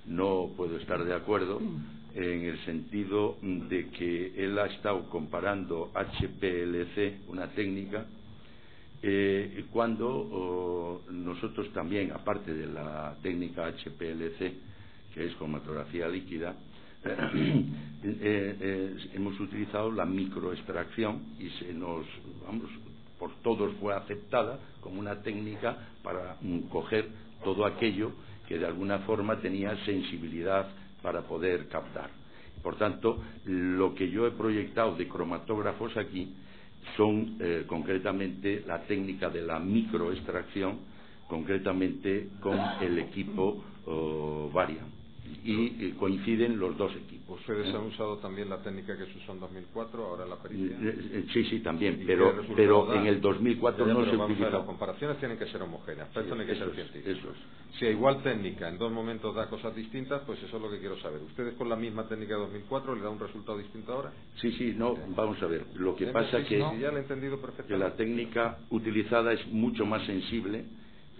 no puedo estar de acuerdo en el sentido de que él ha estado comparando HPLC, una técnica, cuando nosotros también, aparte de la técnica HPLC, que es cromatografía líquida, hemos utilizado la microextracción y por todos fue aceptada como una técnica para coger todo aquello que de alguna forma tenía sensibilidad para poder captar. Por tanto, lo que yo he proyectado de cromatógrafos aquí son concretamente la técnica de la microextracción, concretamente con el equipo Varian. Y coinciden los dos equipos. ¿Ustedes han usado también la técnica que se usó en 2004, ahora en la pericia? Sí, también, pero en el 2004 no se utilizó. Las comparaciones tienen que ser homogéneas, pero tienen que ser científicas. Eso es. Si a igual técnica en dos momentos da cosas distintas, pues eso es lo que quiero saber. ¿Ustedes con la misma técnica de 2004 le da un resultado distinto ahora? Sí, vamos a ver. Lo que pasa es que, ya lo he entendido perfectamente. Que la técnica utilizada es mucho más sensible,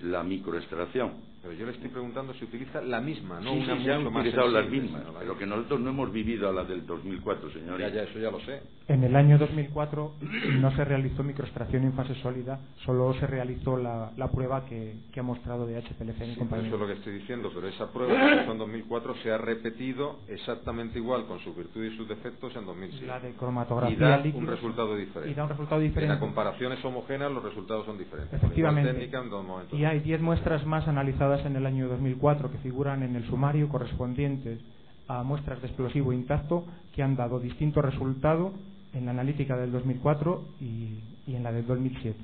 la microextracción. Pero yo le estoy preguntando si utiliza la misma, no Sí, una sí, se han mucho más utilizado las sensible, mismas, sino la pero que nosotros no hemos vivido a la del 2004, señoría. Ya, eso ya lo sé. En el año 2004 no se realizó microextracción en fase sólida, solo se realizó la prueba que ha mostrado de HPLC en Sí, compañía. eso es lo que estoy diciendo, pero esa prueba que se hizo en 2004 se ha repetido exactamente igual con sus virtudes y sus defectos en 2007. La de cromatografía y da líquida un resultado diferente. Y da un resultado diferente. En la comparación es homogénea, los resultados son diferentes. Efectivamente. Con igual técnica en 2 momentos. Y hay 10 muestras más analizadas en el año 2004 que figuran en el sumario correspondientes a muestras de explosivo intacto que han dado distinto resultado en la analítica del 2004 y en la del 2007.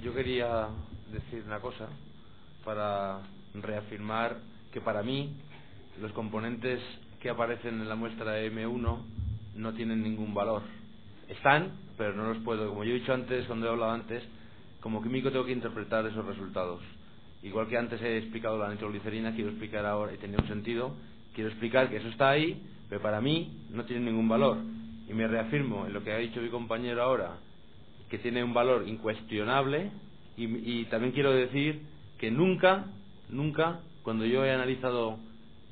Yo quería decir una cosa para reafirmar que para mí los componentes que aparecen en la muestra M1 no tienen ningún valor. Están, pero no los puedo, como yo he dicho antes, cuando he hablado antes, como químico tengo que interpretar esos resultados. Igual que antes he explicado la nitroglicerina, quiero explicar ahora, y tenía un sentido, quiero explicar que eso está ahí, pero para mí no tiene ningún valor. Y me reafirmo en lo que ha dicho mi compañero ahora, que tiene un valor incuestionable, y también quiero decir que nunca, cuando yo he analizado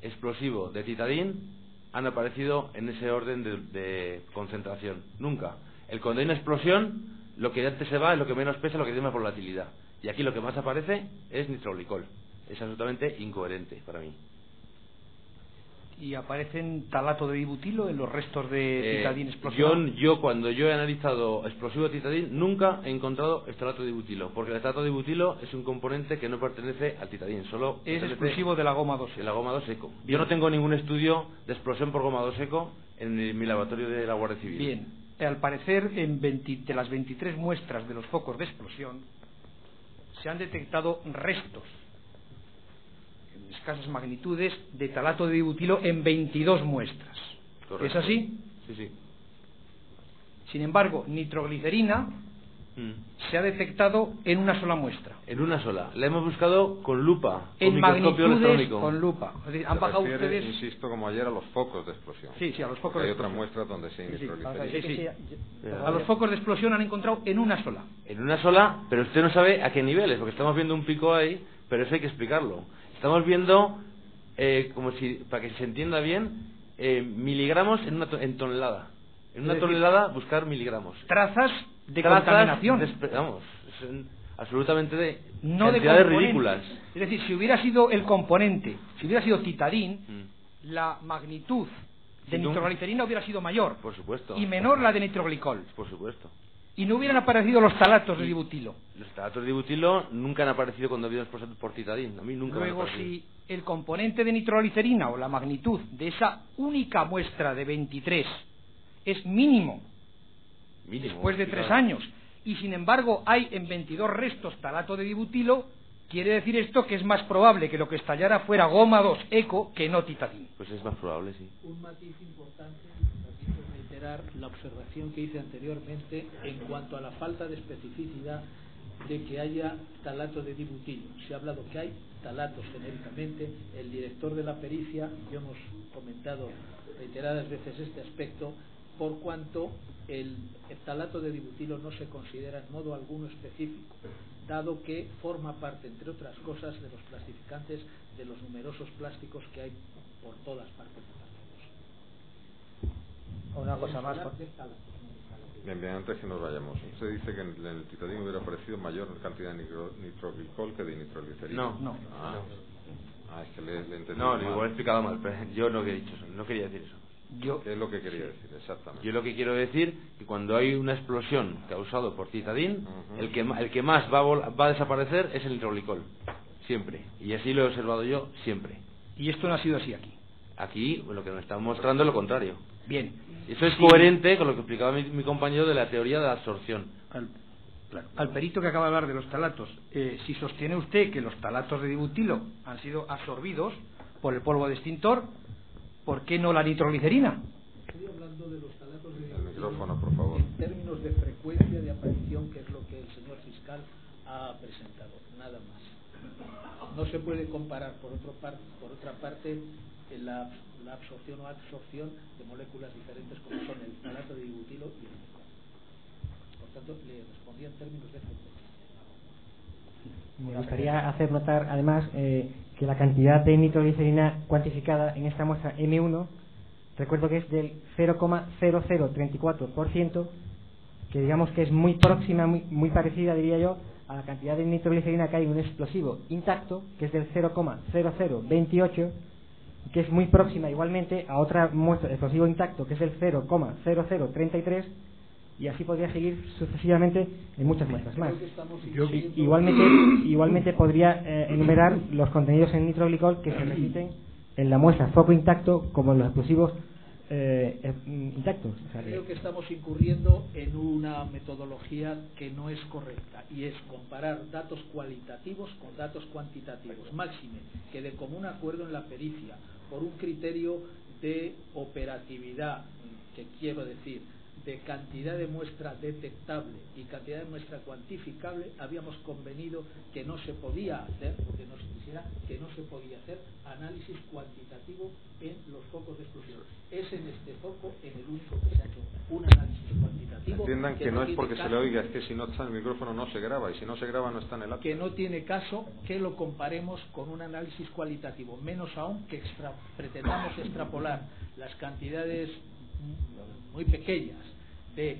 explosivo de titadín, han aparecido en ese orden de concentración. Nunca. Cuando hay una explosión, lo que antes se va es lo que menos pesa, lo que tiene más volatilidad. Y aquí lo que más aparece es nitroglicol. Es absolutamente incoherente para mí. ¿Y aparecen talato de dibutilo en los restos de titadín explosivo? Yo cuando yo he analizado explosivo de titadín nunca he encontrado estalato de dibutilo, porque el estalato de dibutilo es un componente que no pertenece al titadín, solo es exclusivo de la goma 2 seco. De la goma 2 seco. Yo no tengo ningún estudio de explosión por goma 2 seco en mi laboratorio de la Guardia Civil. Bien, al parecer de las 23 muestras de los focos de explosión se han detectado restos en escasas magnitudes de talato de dibutilo en 22 muestras. Correcto. ¿Es así? Sí. Sin embargo, nitroglicerina se ha detectado en una sola muestra. En una sola. La hemos buscado con lupa, con en microscopio electrónico. Con lupa. Es decir, han bajado ustedes. Insisto, como ayer, a los focos de explosión. Sí, a los focos hay de otras explosión. muestras donde se Sí. nitroglicerina. A los focos de explosión han encontrado en una sola. En una sola, pero usted no sabe a qué niveles, porque estamos viendo un pico ahí, pero eso hay que explicarlo. Estamos viendo, como si, para que se entienda bien, miligramos en tonelada. En una tonelada buscar miligramos. Trazas de contaminación. Vamos, absolutamente de no cantidades de ridículas. Es decir, si hubiera sido el componente, si hubiera sido titadín, la magnitud de nitroglicerina hubiera sido mayor. Por supuesto. Y menor la de nitroglicol. Por supuesto. Y no hubieran aparecido los talatos de dibutilo. Los talatos de dibutilo nunca han aparecido cuando ha habido por titadín. A mí nunca Luego, me han aparecido. si el componente de nitroglicerina o la magnitud de esa única muestra de 23 es mínimo después de 3 años, y sin embargo hay en 22 restos talato de dibutilo, quiere decir esto que es más probable que lo que estallara fuera goma 2 eco que no titadín. Pues es más probable, sí. Un matiz importante, permito reiterar la observación que hice anteriormente en cuanto a la falta de especificidad de que haya talato de dibutilo. Se ha hablado que hay talatos genéricamente. El director de la pericia, yo hemos comentado reiteradas veces este aspecto, por cuanto el talato de dibutilo no se considera en modo alguno específico, dado que forma parte, entre otras cosas, de los plastificantes de los numerosos plásticos que hay por todas partes de la Una cosa más. Bien, antes que nos vayamos. Usted dice que en el titadín hubiera aparecido mayor cantidad de nitroglicol que de nitroglicerina. No. Es que le entendí No, mal. igual he explicado mal, pero yo no he dicho eso, no quería decir eso. ¿Qué es lo que quería decir exactamente? Yo lo que quiero decir que cuando hay una explosión causada por titadín, el que más va a desaparecer es el nitroglicol, siempre, y así lo he observado yo siempre. Y esto no ha sido así aquí. Aquí lo que nos está mostrando es lo contrario. Bien. Eso es coherente con lo que explicaba mi compañero de la teoría de la absorción. Al perito que acaba de hablar de los talatos, si sostiene usted que los talatos de dibutilo han sido absorbidos por el polvo de extintor, ¿por qué no la nitroglicerina? Estoy hablando de los talatos de el micrófono, por favor. En términos de frecuencia de aparición, que es lo que el señor fiscal ha presentado, nada más. No se puede comparar, por otra parte, la absorción o absorción de moléculas diferentes como son el talato de dibutilo y el nitroglicol. Por tanto, le respondía en términos de frecuencia. Me gustaría hacer notar, además, que la cantidad de nitroglicerina cuantificada en esta muestra M1, recuerdo que es del 0,0034%, que digamos que es muy próxima, muy parecida, diría yo, a la cantidad de nitroglicerina que hay en un explosivo intacto, que es del 0,0028%, que es muy próxima igualmente a otra muestra de explosivo intacto, que es el 0,0033%, y así podría seguir sucesivamente en muchas muestras más. Igualmente podría enumerar los contenidos en nitroglicol que se repiten en la muestra foco intacto como en los explosivos intactos. O sea, creo que estamos incurriendo en una metodología que no es correcta, y es comparar datos cualitativos con datos cuantitativos. Máxime que de común acuerdo en la pericia, por un criterio de operatividad, que quiero decir, de cantidad de muestra detectable y cantidad de muestra cuantificable, habíamos convenido que no se podía hacer, porque no se quisiera, que no se podía hacer análisis cuantitativo en los focos de explosión. Es en este foco en el único que se ha hecho un análisis cuantitativo. Entiendan que no es porque se le oiga, es que si no está en el micrófono no se graba, y si no se graba no está en el acta. Que no tiene caso que lo comparemos con un análisis cualitativo, menos aún que pretendamos extrapolar las cantidades muy pequeñas de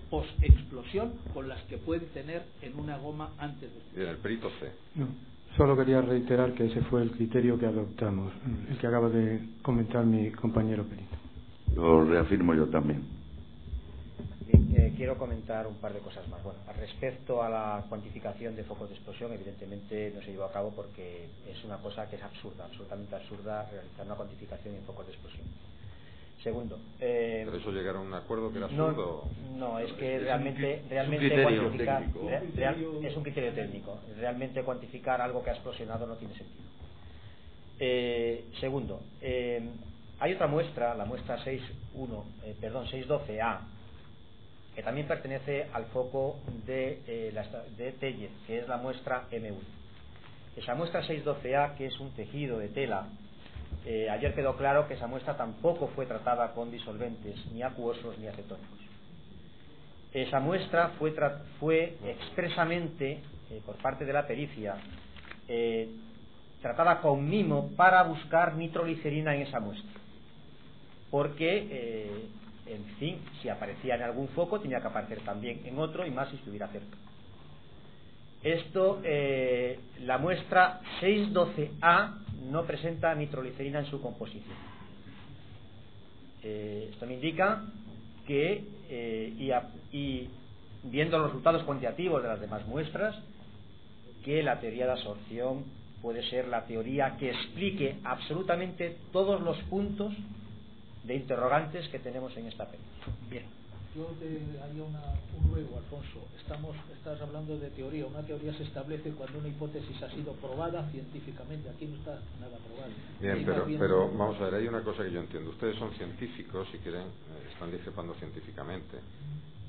post-explosión con las que puede tener en una goma antes de explotar. Bien, el perito C. No, solo quería reiterar que ese fue el criterio que adoptamos, el que acaba de comentar mi compañero perito. Lo reafirmo yo también. Bien, quiero comentar un par de cosas más. Bueno, respecto a la cuantificación de focos de explosión, evidentemente no se llevó a cabo porque es una cosa que es absurda, absolutamente absurda, realizar una cuantificación en focos de explosión. Segundo, ¿pero eso llegaron a un acuerdo que era absurdo? No, es que realmente cuantificar es un criterio técnico. Realmente cuantificar algo que ha explosionado no tiene sentido. Segundo, hay otra muestra, la muestra 612A, que también pertenece al foco de Tellez, que es la muestra M1. Esa muestra 612A, que es un tejido de tela, ayer quedó claro que esa muestra tampoco fue tratada con disolventes, ni acuosos ni acetónicos. Esa muestra fue expresamente, por parte de la pericia, tratada con mimo para buscar nitroglicerina en esa muestra. Porque, en fin, si aparecía en algún foco, tenía que aparecer también en otro, y más si estuviera cerca. La muestra 612A no presenta nitroglicerina en su composición. Esto me indica que, y viendo los resultados cuantitativos de las demás muestras, que la teoría de absorción puede ser la teoría que explique absolutamente todos los puntos de interrogantes que tenemos en esta película. Bien. Yo te haría un ruego, Alfonso. Estás hablando de teoría. Una teoría se establece cuando una hipótesis ha sido probada científicamente. Aquí no está nada probado. Bien, pero vamos a ver, hay una cosa que yo entiendo. Ustedes son científicos, si quieren, están discrepando científicamente,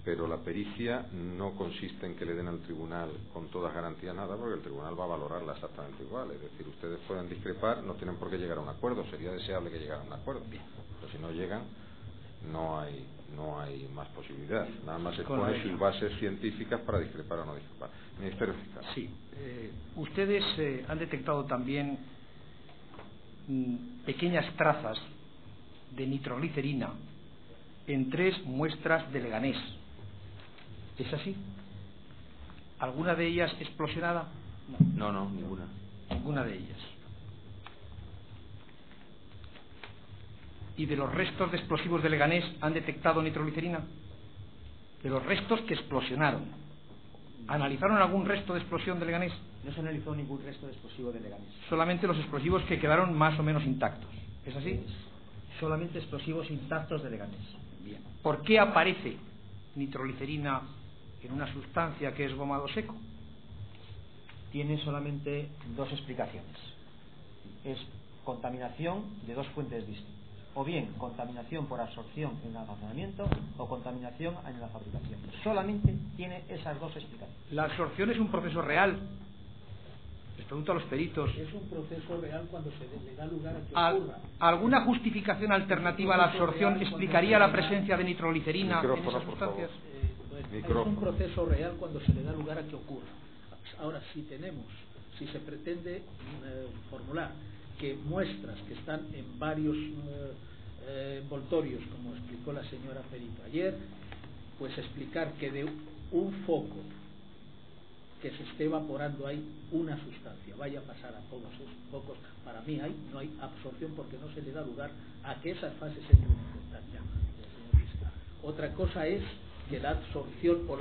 pero la pericia no consiste en que le den al tribunal con todas garantías nada, porque el tribunal va a valorarla exactamente igual. Es decir, ustedes pueden discrepar, no tienen por qué llegar a un acuerdo. Sería deseable que llegaran a un acuerdo. Pero si no llegan, no hay más posibilidad. Nada más expone sus bases científicas para discrepar o no discrepar. Ministerio Fiscal. Sí. Ustedes han detectado también pequeñas trazas de nitroglicerina en 3 muestras de Leganés. ¿Es así? ¿Alguna de ellas explosionada? No, ninguna. Ninguna de ellas. ¿Y de los restos de explosivos de Leganés han detectado nitroglicerina? De los restos que explosionaron. ¿Analizaron algún resto de explosión de Leganés? No se analizó ningún resto de explosivo de Leganés. Solamente los explosivos que quedaron más o menos intactos. ¿Es así? Solamente explosivos intactos de Leganés. Bien. ¿Por qué aparece nitroglicerina en una sustancia que es gomado seco? Tiene solamente 2 explicaciones. Es contaminación de 2 fuentes distintas. O bien contaminación por absorción en el almacenamiento o contaminación en la fabricación. Solamente tiene esas 2 explicaciones. La absorción es un proceso real. Les pregunto a los peritos. Es un proceso real cuando se le da lugar a que ocurra. ¿Alguna justificación alternativa a la absorción explicaría la presencia de nitroglicerina en esas sustancias? Es un proceso real cuando se le da lugar a que ocurra. Ahora, si se pretende formular que muestras que están en varios envoltorios, como explicó la señora Perito ayer, pues explicar que de un foco que se esté evaporando hay una sustancia, vaya a pasar a todos esos focos, para mí no hay absorción, porque no se le da lugar a que esas fases entren en contacto. Otra cosa es que la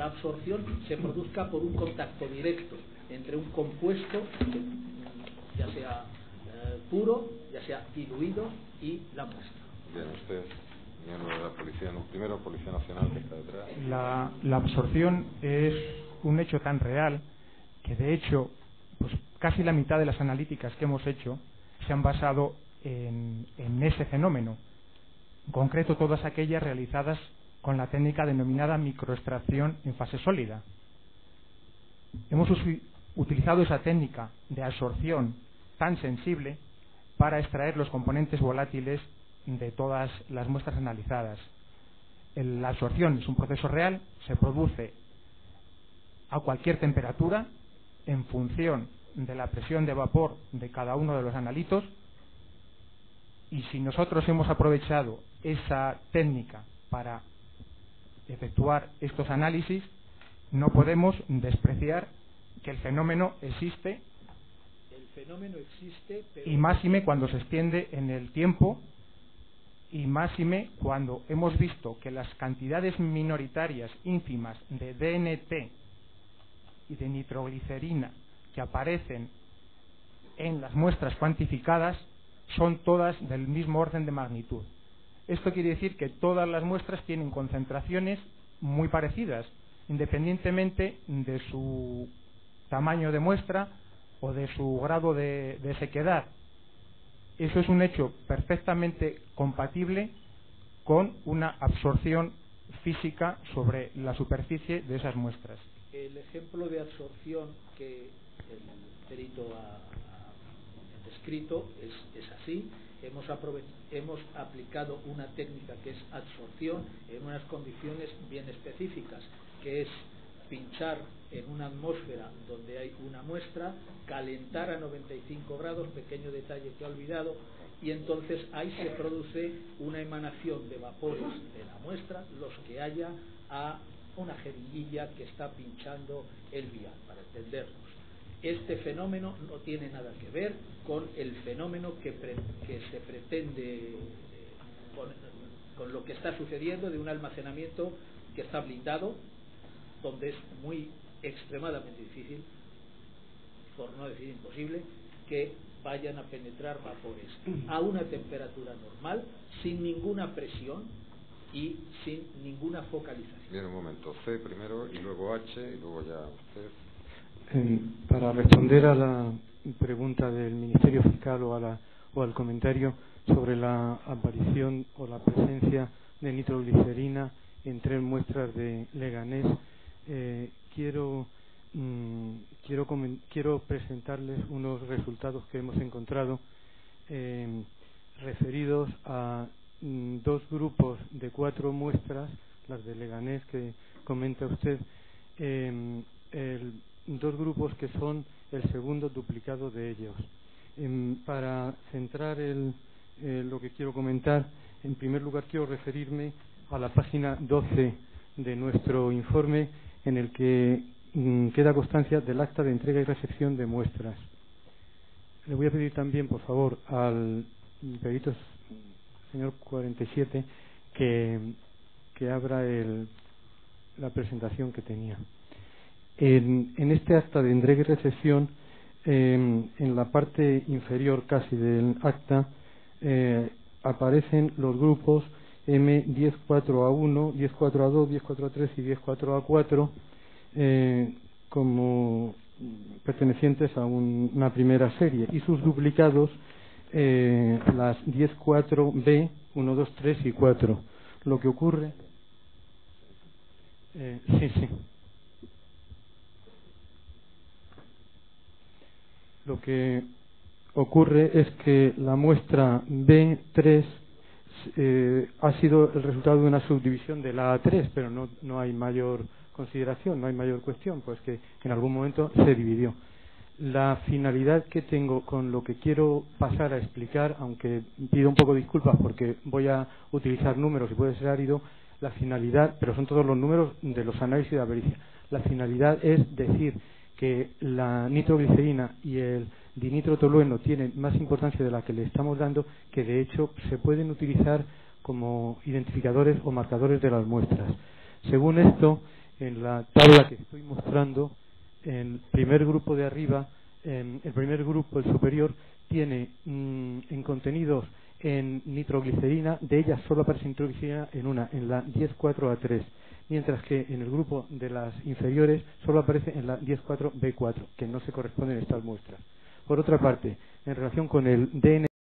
absorción se produzca por un contacto directo entre un compuesto, ya sea puro, ya sea diluido, y la muestra. Bien, usted, miembro de la Policía, primero Policía Nacional, que está detrás. La absorción es un hecho tan real que, de hecho, pues casi la mitad de las analíticas que hemos hecho se han basado en ese fenómeno. En concreto, todas aquellas realizadas con la técnica denominada microextracción en fase sólida. Hemos utilizado esa técnica de absorción tan sensible para extraer los componentes volátiles de todas las muestras analizadas. La absorción es un proceso real, se produce a cualquier temperatura en función de la presión de vapor de cada uno de los analitos, y si nosotros hemos aprovechado esa técnica para efectuar estos análisis, no podemos despreciar que el fenómeno existe. El fenómeno existe, pero... Y máxime cuando se extiende en el tiempo, y máxime cuando hemos visto que las cantidades minoritarias ínfimas de DNT y de nitroglicerina que aparecen en las muestras cuantificadas son todas del mismo orden de magnitud. Esto quiere decir que todas las muestras tienen concentraciones muy parecidas, independientemente de su tamaño de muestra o de su grado de sequedad. Eso es un hecho perfectamente compatible con una absorción física sobre la superficie de esas muestras. El ejemplo de absorción que el perito ha descrito es así. Hemos aplicado una técnica que es absorción en unas condiciones bien específicas, que es pinchar en una atmósfera donde hay una muestra, calentar a 95 grados, pequeño detalle que he olvidado, y entonces ahí se produce una emanación de vapores de la muestra, los que haya, a una jeringuilla que está pinchando el vial, para entendernos. Este fenómeno no tiene nada que ver con el fenómeno que se pretende, con lo que está sucediendo de un almacenamiento que está blindado, donde es extremadamente difícil, por no decir imposible, que vayan a penetrar vapores a una temperatura normal, sin ninguna presión y sin ninguna focalización. Bien, un momento, C primero y luego H y luego ya usted. Para responder a la pregunta del Ministerio Fiscal o al comentario sobre la aparición o la presencia de nitroglicerina en 3 muestras de Leganés, quiero presentarles unos resultados que hemos encontrado referidos a 2 grupos de 4 muestras, las de Leganés que comenta usted, 2 grupos que son el segundo duplicado de ellos. Para centrar lo que quiero comentar, en primer lugar quiero referirme a la página 12 de nuestro informe, en el que queda constancia del acta de entrega y recepción de muestras. Le voy a pedir también, por favor, al perito señor 47 que abra la presentación que tenía. En este acta de entrega y recepción, en la parte inferior casi del acta, aparecen los grupos M104A1, 104A2, 104A3 y 104A4 como pertenecientes a una primera serie, y sus duplicados, las 104B, 1, 2, 3 y 4. Lo que ocurre... sí. Lo que ocurre es que la muestra B3 ha sido el resultado de una subdivisión de la A3, pero no hay mayor consideración, no hay mayor cuestión, pues que en algún momento se dividió. La finalidad que tengo con lo que quiero pasar a explicar, aunque pido un poco disculpas porque voy a utilizar números y puede ser árido, la finalidad, pero son todos los números de los análisis de la pericia. La finalidad es decir que la nitroglicerina y el dinitrotolueno tienen más importancia de la que le estamos dando, que de hecho se pueden utilizar como identificadores o marcadores de las muestras. Según esto, en la tabla que estoy mostrando, en el primer grupo de arriba, el primer grupo, el superior, tiene en contenidos en nitroglicerina, de ellas solo aparece nitroglicerina en la 10.4A3, mientras que en el grupo de las inferiores solo aparece en la 10.4B4, que no se corresponden estas muestras. Por otra parte, en relación con el DN